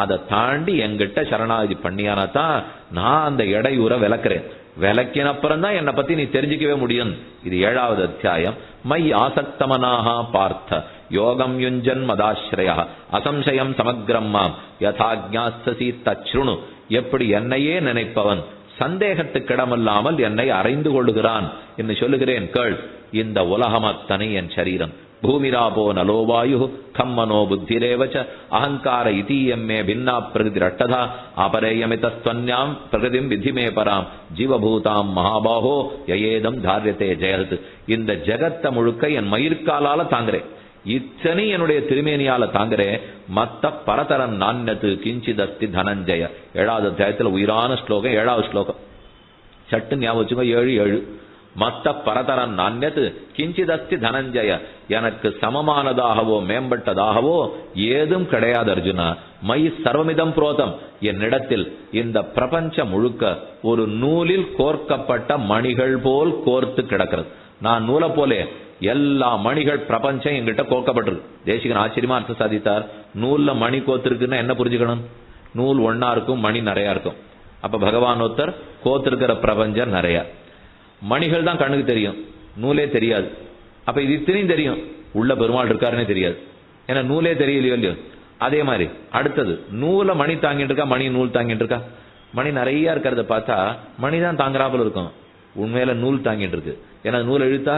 A: அதை தாண்டி என்கிட்ட சரணாகதி பண்ணியானா தான் நான் அந்த இடையூற விளக்குறேன். விளக்கினப்புறம் தான் என்னை பத்தி நீ தெரிஞ்சுக்கவே முடியும். இது 7வது அத்தியாயம். மை ஆசக்தமனாக பார்த்த யோகம் யுஞ்சன் மதாஸ்ரயா அசம்சயம் சமக்ரம் மாம் யதாஜ்ஞாஸ்ஸசி தச்ருணு. எப்படி என்னையே நினைப்பவன் சந்தேகத்துக்கிடமில்லாமல் என்னை அறிந்து கொள்ளுகிறான் என்று சொல்லுகிறேன் கேள். இந்த உலகம் அத்தனை என் சரீரம். பூமிராபோ நலோவாயு கம்மனோ புத்திரேவச்ச அகங்கார இதீயம்மே பின்னா பிரகிருதி ரட்டதா அபரேயமிதஸ்வன்யாம் பிரகிருதிம் விதிமே பராம் ஜீவபூதாம் மகாபாகோ யயேதம் தாரியத்தே ஜெயத். இந்த ஜெகத்தை முழுக்க என் மயிர்காலால தாங்குறேன், இத்தனை என்னுடைய திருமேனியால தாங்குறேன். மத்த பரதரன் நான்யத்து கிஞ்சிதஸ்தி தனஞ்சய. 7வது அத்தியாயத்தில் உயிரான ஸ்லோகம் 7வது ஸ்லோகம். சட்டு ஞாபகம் வச்சுக்கோ. 7:7. மத்த பரதரன் நான்யத்து கிஞ்சிதஸ்தி தனஞ்சய. எனக்கு சமமானதாகவோ மேம்பட்டதாகவோ ஏதும் கிடையாது அர்ஜுனா. மயி சர்வமிதம் புரோதம். என்னிடத்தில் இந்த பிரபஞ்சம் முழுக்க ஒரு நூலில் கோர்க்கப்பட்ட மணிகள் போல் கோர்த்து கிடக்கிறது. நான் நூலை போலே எல்லா மணிகள் பிரபஞ்சம் என்கிட்ட கோர்க்கப்பட்டிருக்கு. தேசிகன் ஆச்சரியமா அர்த்தம் சாதித்தார். நூல்ல மணி கோத்திருக்குன்னா என்ன புரிஞ்சுக்கணும்? நூல் ஒன்னா இருக்கும், மணி நிறைய இருக்கும். அப்ப பகவான் ஒருத்தர் கோத்திருக்கிற பிரபஞ்சம் நிறைய. மணிகள் தான் கண்ணுக்கு தெரியும், நூலே தெரியாது. அப்ப இது இத்தனையும் தெரியும், உள்ள பெருமாள் இருக்காருன்னே தெரியாது. ஏன்னா நூலே தெரியலையோ இல்லையோ. அதே மாதிரி அடுத்தது நூலை மணி தாங்கிட்டு இருக்கா, மணி நூல் தாங்கிட்டு இருக்கா. மணி நிறைய இருக்கிறத பார்த்தா மணி தான் தாங்குறாப்புல இருக்கும், உண்மையில நூல் தாங்கிட்டு இருக்கு. ஏன்னா நூல் இழுத்தா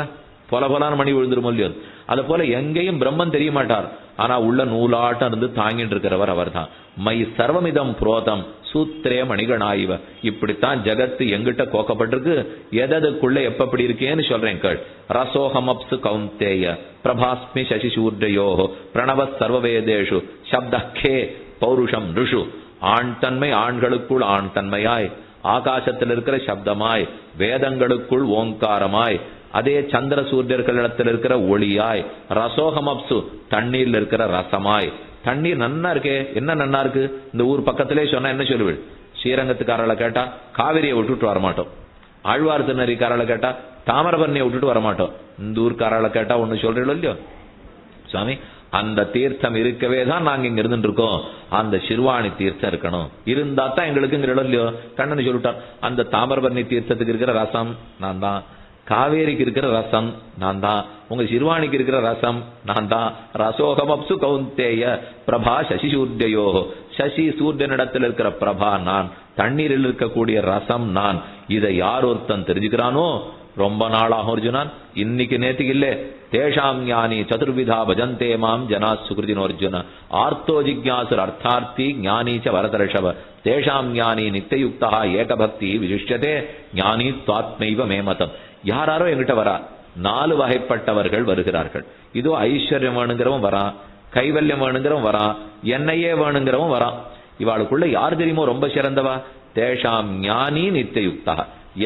A: பொல பொலான மணி விழுந்துரும் இல்லையோ. அது போல எங்கேயும் பிரம்மன் தெரிய மாட்டார், ஆனா உள்ள நூலாட்டம் இருந்து தாங்கிட்டு இருக்கிறவர் அவர் தான். மை சர்வமிதம் புரோதம் சூத்திரே மணிகணாயிவ. இப்படித்தான் ஜகத்து எங்கிட்ட கோக்கப்பட்டிருக்கு. எதற்குள்ள எப்படி இருக்கேன்னு சொல்றேன் கேள். ரசோஹமப்சு கௌந்தேய பிரபாஸ்மி சசிசூர்யோ பிரணவ சர்வவேதேஷு சப்தே பௌருஷம் ருஷு. ஆண் தன்மை ஆண்களுக்குள் ஆண் தன்மையாய், ஆகாசத்தில் இருக்கிற சப்தமாய், வேதங்களுக்குள் ஓங்காரமாய், அதே சந்திர சூரியர்களிடத்தில் இருக்கிற ஒளியாய், ரசோகமப்சு தண்ணீர்ல இருக்கிற ரசமாய். தண்ணீர் நன்னா இருக்கே, என்ன நன்னா இருக்கு? இந்த ஊர் பக்கத்திலே சொன்னா என்ன சொல்லுவீள்? ஸ்ரீரங்கத்துக்காரர்களை கேட்டா காவிரியை விட்டுட்டு வரமாட்டோம், ஆழ்வார் திருநெறிக்காரர்களை கேட்டா தாமிரபரணியை விட்டுட்டு வரமாட்டோம். இந்த ஊர்க்காரர்களை கேட்டா ஒண்ணு சொல்றீங்களோ இல்லையோ. சுவாமி, அந்த தீர்த்தம் இருக்கவே தான் நாங்க இங்க இருந்துட்டு இருக்கோம். அந்த சிறுவாணி தீர்த்தம் இருக்கணும், இருந்தா தான் எங்களுக்குங்கிற இடம் இல்லையோ. கண்ணன் சொல்லிட்டார், அந்த தாமிரபரணி தீர்த்தத்துக்கு இருக்கிற ரசம் நான் தான், காவேரிக்கு இருக்கிற ரசம் நான் தான், உங்க சிறுவாணிக்கு இருக்கிற ரசம் நான் தான். ரசோகமப்சு கௌந்தேய பிரபா சசி சூர்யோ. சசி சூரியனிடத்தில் இருக்கிற பிரபா நான், தண்ணீரில் இருக்கக்கூடிய ரசம் நான். இதை யார் ஒருத்தன் தெரிஞ்சுக்கிறானோ ரொம்ப நாளாகும் அர்ஜுனான். இன்னைக்கு நேற்றுக்கு இல்ல. தேஷாம் ஞானி சதுர்விதா பஜந்தே மாம் ஜனா சுகிருதினோ அர்ஜுன. ஆர்த்தோ ஜிக்யாசுர் அர்த்தார்த்தி ஞானீச்ச வரதர்ஷவ. தேஷாம் ஞானி நித்தியுக்தா ஏகபக்தி விசிஷ்யதே ஞானி துவாத்மைவ மேமதம். யாராரோ என்கிட்ட வரா, 4 வகைப்பட்டவர்கள் வருகிறார்கள். இதோ ஐஸ்வர்யம் வேணுங்கிறவன் வரான், கைவல்யம் வேணுங்கிறவன் வரான், என்னையே வேணுங்கிறவன் வரான். இவாளுக்குள்ள யார் தெரியுமோ ரொம்ப சிறந்தவா? தேஷாம் ஞானி நித்தியுக்தா.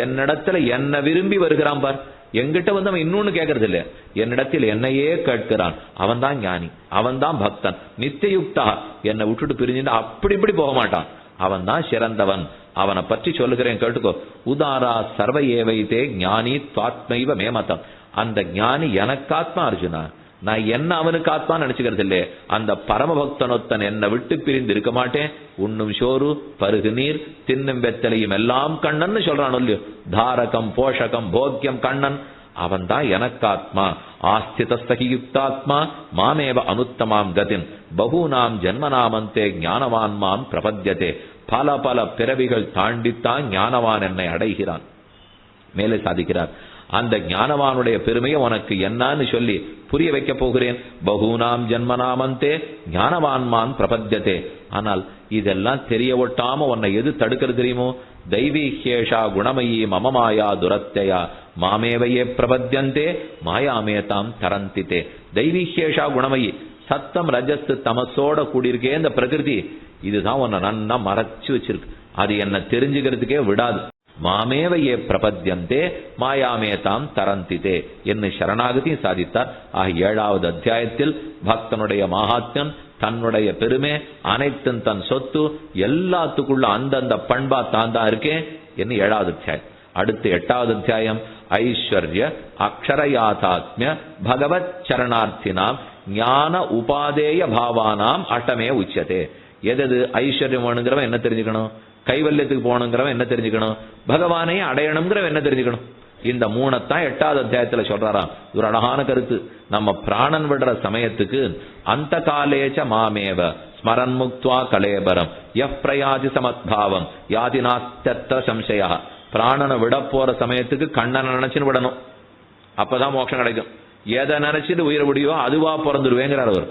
A: என்னிடத்துல என்ன விரும்பி வருகிறான் பார். எங்கிட்ட வந்து அவன் இன்னொன்னு கேட்கறது இல்ல, என்னிடத்தில் என்னையே கேட்கிறான். அவன் தான் ஞானி, அவன் தான் பக்தன். நித்தியுக்தா, என்னை விட்டுட்டு பிரிஞ்சுட்டு அப்படி இப்படி போக மாட்டான். அவன் தான் சிறந்தவன். அவனை பற்றி சொல்லுகிறேன் கேட்டுக்கோ. உதாரா சர்வ ஏவைத்தே ஞானி துவாத்மைவ மேமதம். அந்த ஞானி எனக்காத்மா அர்ஜுனா. நான் என்ன அவனுக்கு ஆத்மா நினைச்சுக்கிறது இல்லையே. அந்த பரமபக்தனொத்தன் என்னை விட்டு பிரிந்து இருக்க மாட்டேன். உண்ணும் சோறு பருகு நீர் தின்னும் வெத்தலையும் எல்லாம் கண்ணன் சொல்றான் இல்லையோ. தாரகம் போஷகம் போக்கியம் கண்ணன். அவன் தான் எனக்காத்மா. ஆஸ்திதஸ்தகி யுக்தாத்மா மாமேவ அனுத்தமாம் கதின் பகூனாம் ஜன்மநாமந்தே ஞானவான் மாம் பிரபத்யதே. பல பல பிறவிகள் தாண்டித்தான் ஞானவான் என்னை அடைகிறான். மேலே சாதிக்கிறார், அந்த ஞானவானுடைய பெருமையை உனக்கு என்னன்னு சொல்லி புரிய வைக்க போகிறேன். பகூனாம் ஜன்மநாமந்தே ஞானவான்மான் பிரபத்தியதே. ஆனால் இதெல்லாம் தெரிய ஒட்டாம உன்னை எது தடுக்கிறது தெரியுமோ? தெய்வீஹேஷா குணமயி மம மாயா துரத்தையா மாமேவையே பிரபத்தியந்தே மாயாமேதாம் தரந்தித்தே. தெய்வீஹேஷா குணமயி, சத்தம் ரஜஸ் தமசோட கூடியிருக்கே இந்த பிரகிருதி, இதுதான் உன்னை நன்னா மறைச்சு வச்சிருக்கு. அது என்ன தெரிஞ்சுக்கிறதுக்கே விடாது. மாமேவையே பிரபத்தியந்தே மாயாமேதாம் தரந்தித்தே என்று சரணாகதி சாதித்தார். ஆக 7வது அத்தியாயத்தில் பக்தனுடைய மகாத்மியம், தன்னுடைய பெருமை, அனைத்தும் தன் சொத்து, எல்லாத்துக்குள்ள அந்தந்த பண்பா தான் இருக்கேன் என்று 7வது அத்தியாயம். அடுத்து 8வது அத்தியாயம் ஐஸ்வர்ய அக்ஷரயாதாத்மிய பகவத் சரணார்த்தினாம் ஞான உபாதேய பாவானாம் அட்டமே உச்சதே. எது ஐஸ்வர்யம் வேணுங்கிறவன் என்ன தெரிஞ்சுக்கணும்? கைவல்யத்துக்கு போகணுங்கிறவன் என்ன தெரிஞ்சுக்கணும்? பகவானையே அடையணுங்கிறவன் என்ன தெரிஞ்சுக்கணும்? இந்த 3 8வது அத்தியாயத்துல சொல்றாராம். ஒரு அழகான கருத்து. நம்ம பிராணன் விடுற சமயத்துக்கு அந்த காலேச்ச மாமேவ ஸ்மரன் முக்த்வா கலேபரம் எஃப் பிரயாதி சமத்பாவம் யாதி நாஸ்தத்ர சம்சயா. பிராணனை விட போற சமயத்துக்கு கண்ணனை நினைச்சுன்னு விடணும், அப்பதான் மோட்சம் கிடைக்கும். எதை நினைச்சிட்டு உயிரை விடியோ அதுவா பிறந்துடுவேங்கிறார் அவர்.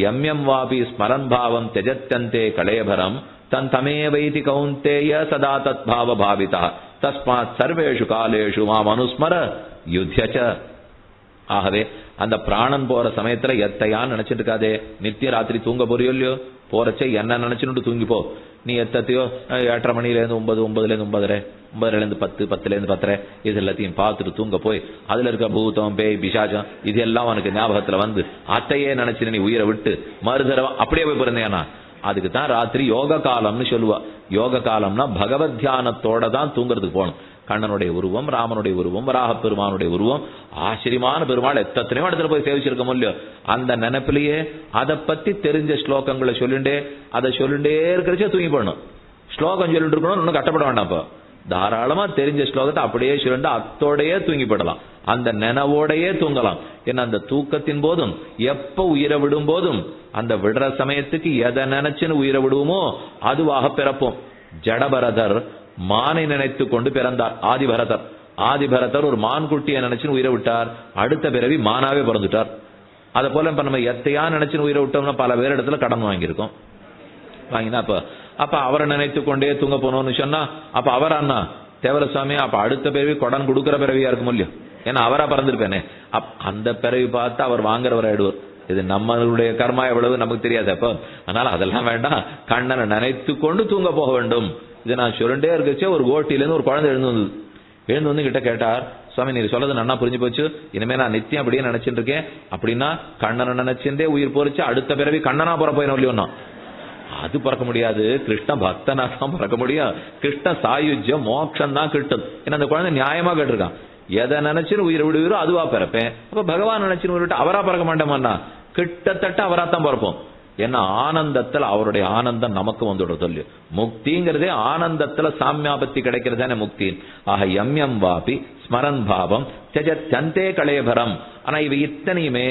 A: எம் வாபி ஸ்மரன் பாவம் தெஜத்தந்தே கலேபரம் தன் தமே வைதி கௌந்தேய சதா தத் பாவ பாவிதா தஸ்மாத் சர்வேஷு காலேஷு மாம் அனுஸ்மர யுத்யச. ஆகவே அந்த பிராணன் போற சமயத்துல எத்தையான்னு நினைச்சிட்டு இருக்காதே. நித்திய ராத்திரி தூங்க போறியோ இல்லையோ, போறச்சே என்ன நினைச்சுட்டு தூங்கிப்போ. நீ எத்தையோ 8:30 மணிலேருந்து 9, 9லேருந்து 9:30, 9:30லேருந்து 10, 10லேருந்து 10:30 இது எல்லாத்தையும் பார்த்துட்டு தூங்க போய் அதுல இருக்க பூதம் பேய் பிசாஜம் இது எல்லாம் உனக்கு ஞாபகத்துல வந்து அத்தையே நினைச்சு நீ உயிரை விட்டு மறுதடவை அப்படியே போய் பிறந்தேனா, அதுக்கு தான் ராத்திரி யோக காலம்னு சொல்லுவா. யோக காலம்னா பகவத் தியானத்தோட தான் தூங்குறதுக்கு போகணும். கண்ணனுடைய உருவம், ராமனுடைய உருவம், வராக பெருமானுடைய உருவம், ஆச்சரியமான பெருமாள் எத்தனையோ இடத்துல போய் சேவிச்சிருக்க முடியும். அந்த நினைப்பிலேயே அதை பத்தி தெரிஞ்ச ஸ்லோகங்களை சொல்லிண்டே அதை சொல்லிண்டே இருக்கிறச்சே தூங்கி போடணும். ஸ்லோகம் சொல்லிட்டு இருக்கணும், இன்னும் கட்டப்பட வேண்டாம். இப்போ தாராளமா தெரிஞ்ச ஸ்லோகத்தை அப்படியே சொல்லிட்டு அத்தோடையே தூங்கி போடலாம், அந்த நினைவோடையே தூங்கலாம். ஏன்னா அந்த தூக்கத்தின் போதும் எப்ப உயிரை விடும் போதும் அந்த விடுற சமயத்துக்கு எதை நினைச்சுன்னு உயிரை விடுவோமோ அதுவாக பிறப்போம். ஜடபரதர் மானை நினைத்து கொண்டு பிறந்தார். ஆதிபரதர் ஒரு மான் குட்டியை நினைச்சுன்னு உயிரை விட்டார், அடுத்த பிறவி மானாவே பிறந்துட்டார். அதை போல இப்ப நம்ம எத்தையா நினைச்சுன்னு உயிரை விட்டோம்னா பல பேர் இடத்துல கடன் வாங்கியிருக்கோம். வாங்கினா அப்ப அவரை நினைத்து கொண்டே தூங்க போனோம்னு சொன்னா அப்ப அவர் அண்ணா தேவரசாமி அப்ப அடுத்த பிறவி கொடன் கொடுக்கிற பிறவியா இருக்கும் இல்லையோ, ஏன்னா அவரா பறந்துருப்பேனே. அந்த பிறவி பார்த்து அவர் வாங்குறவர் ஆயிடுவார். இது நம்மளுடைய கர்மா எவ்வளவு நமக்கு தெரியாது. அப்ப அதனால அதெல்லாம் வேண்டாம், கண்ணனை நினைத்து கொண்டு தூங்க போக வேண்டும். இது நான் சொல்லிட்டே இருக்கச்சே ஒரு கோட்டிலேருந்து ஒரு குழந்தை எழுந்து வந்து கிட்ட கேட்டார், சுவாமி நீங்க சொல்லது நன்னா புரிஞ்சு போச்சு, இனிமே நான் நித்தியம் அப்படியே நினைச்சிட்டு இருக்கேன். அப்படின்னா கண்ணனை நினைச்சிருந்தே உயிர் போரிச்சு அடுத்த பிறவி கண்ணனா பிறப்போம் இல்லையோன்னா அது பிறக்க முடியாது. கிருஷ்ண பக்தனா தான் பிறக்க முடியும். கிருஷ்ண சாயுஜ்யம் மோட்சம் தான் கிட்டும். ஏன்னா அந்த குழந்தை நியாயமா கேட்டிருக்கான், எதை நினைச்சுன்னு உயிரை விடுவீரோ அதுவா பிறப்பேன். அப்ப பகவான் நினைச்சுன்னு உயிரிட்டு அவரா பிறக்க மாட்டோம்னா கிட்டத்தட்ட அவராத்தான் பிறப்போம். ஏன்னா ஆனந்தத்துல அவருடைய ஆனந்தம் நமக்கு வந்துடும் சொல்லு. முக்திங்கிறதே ஆனந்தத்துல சாமியாபத்தி கிடைக்கிறதானே முக்தி. ஆக எம் வாபி ஸ்மரன் பாவம் தந்தே கலேபரம். ஆனா இவை இத்தனையுமே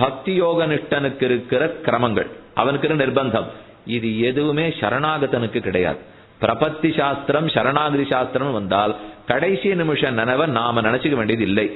A: பக்தி யோக நிஷ்டனுக்கு இருக்கிற கிரமங்கள், அவனுக்கு நிர்பந்தம். இது எதுவுமே சரணாகதனுக்கு கிடையாது. பிரபத்தி சாஸ்திரம் சரணாகதி சாஸ்திரம் வந்தால் கடைசி நிமிஷம் நினைவை நாம நினைச்சுக்க வேண்டியது இல்லை.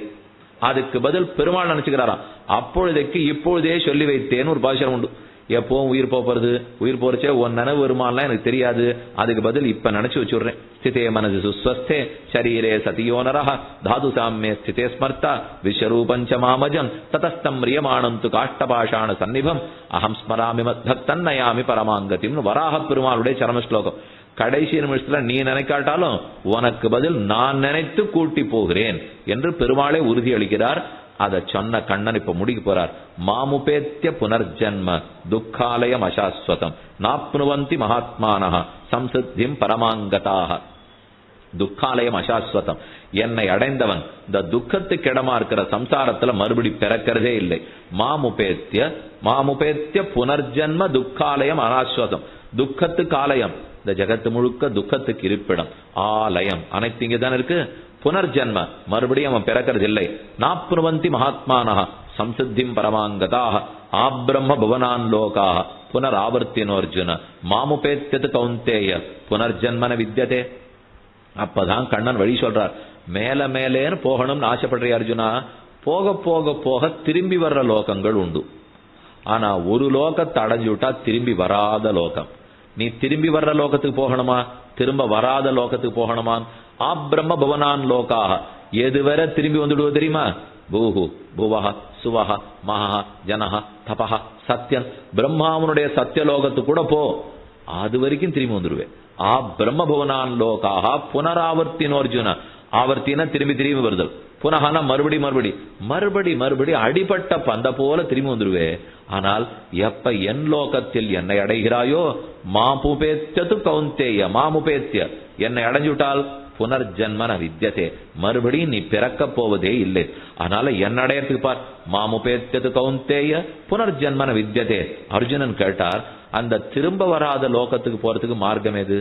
A: அதுக்கு பதில் பெருமாள் நினைச்சுக்கிறாராம். அப்பொழுதைக்கு இப்பொழுதே சொல்லி வைத்தேன்னு ஒரு பாஷரம் உண்டு. எப்பவும் உயிர் போறது, உயிர் போறச்சே உன் நினைவு வருமானலாம் எனக்கு தெரியாது, அதுக்கு பதில் இப்ப நினைச்சு வச்சுடுறேன். ஸ்திதே மனசு சுஸ்வஸ்தே சரீரே சதியோனரஹ தாது சாமியே ஸ்திதே ஸ்மர்த்தா விஸ்வரூபஞ்ச மாமஜம் ததஸ்தம் ரியமானம் து காஷ்டபாஷாண சன்னிபம் அகம் ஸ்மராமி மத்பக்தன் நயாமி பரமாங்கதிம்னு வராக பெருமாளுடைய சரம ஸ்லோகம். கடைசி நிமிஷத்துல நீ நினைக்காட்டாலும் உனக்கு பதில் நான் நினைத்து கூட்டி போகிறேன் என்று பெருமாளே உறுதி அளிக்கிறார். அதை சொன்ன கண்ணன் இப்ப முடிக்க போறார். மாமுபேத்திய புனர்ஜன்ம துக்காலயம் அசாஸ்வதம் நாப்னுவந்தி மகாத்மானஹ சம்சித்திம் பரமாங்கதாக. துக்காலயம் அசாஸ்வதம், என்னை அடைந்தவன் இந்த துக்கத்துக்கு இடமா இருக்கிற சம்சாரத்துல மறுபடி பிறக்கிறதே இல்லை. மாமுபேத்திய புனர்ஜன்ம துக்காலயம் அனாஸ்வதம். துக்கத்துக்கு ஆலயம், இந்த ஜகத்து முழுக்க துக்கத்துக்கு இருப்பிடம். ஆலயம் அனைத்து இங்கே தானே இருக்கு. புனர்ஜன்ம மறுபடியும் அவன் பிறக்கிறது இல்லை. நாப்னுவந்தி மகாத்மானஹ சம்சித்திம் பரமாங்கதாக ஆப்ரம்ம புவனான் லோகாக புனராவர்த்தினோர்ஜுன மாமுபேத்தியது கௌந்தேய புனர்ஜன்மன வித்யதே. அப்பதான் கண்ணன் வழி சொல்றார். மேல மேலேன்னு போகணும்னு ஆசைப்படுறிய அர்ஜுனா, போக போக போக திரும்பி வர்ற லோகங்கள் உண்டு. ஆனா ஒரு லோகத்தை அடைஞ்சு விட்டா திரும்பி வராத லோகம். நீ திரும்பி வர்ற லோகத்துக்கு போகணுமா, திரும்ப வராத லோகத்துக்கு போகணுமா? ஆப்ரம்ம பவனான் லோகாக, எதுவரை திரும்பி வந்துடுவோ தெரியுமா? பூஹு புவஹ சுவஹ மஹ ஜனஹ தபஹ சத்யன், பிரம்மாவனுடைய சத்தியலோகத்துக்கு கூட போ, அது வரைக்கும் திரும்பி வந்துடுவேன். ஆ பிரம்ம பவனான் லோகாக புனராவர்த்தினோ அர்ஜுன, ஆவர்த்தினா திரும்பி திரும்பி வருதல், புனகனா மறுபடி மறுபடி மறுபடி மறுபடி அடிபட்ட பந்த போல திரும்பி வந்துடுவே. ஆனால் எப்ப என் லோகத்தில் என்னை அடைகிறாயோ, மாமுபேத்தியது கௌந்தேய, மாமுபேத்திய என்னை அடைஞ்சுட்டால் புனர்ஜன்மன வித்யதே, மறுபடியும் நீ பிறக்க போவதே இல்லை. அதனால என்ன அடையறதுக்கு பார், மாமுபேத்தியது கௌந்தேய புனர்ஜன்மன வித்யதே. அர்ஜுனன் கேட்டார், அந்த திரும்ப வராத லோகத்துக்கு போறதுக்கு மார்க்கம் எது?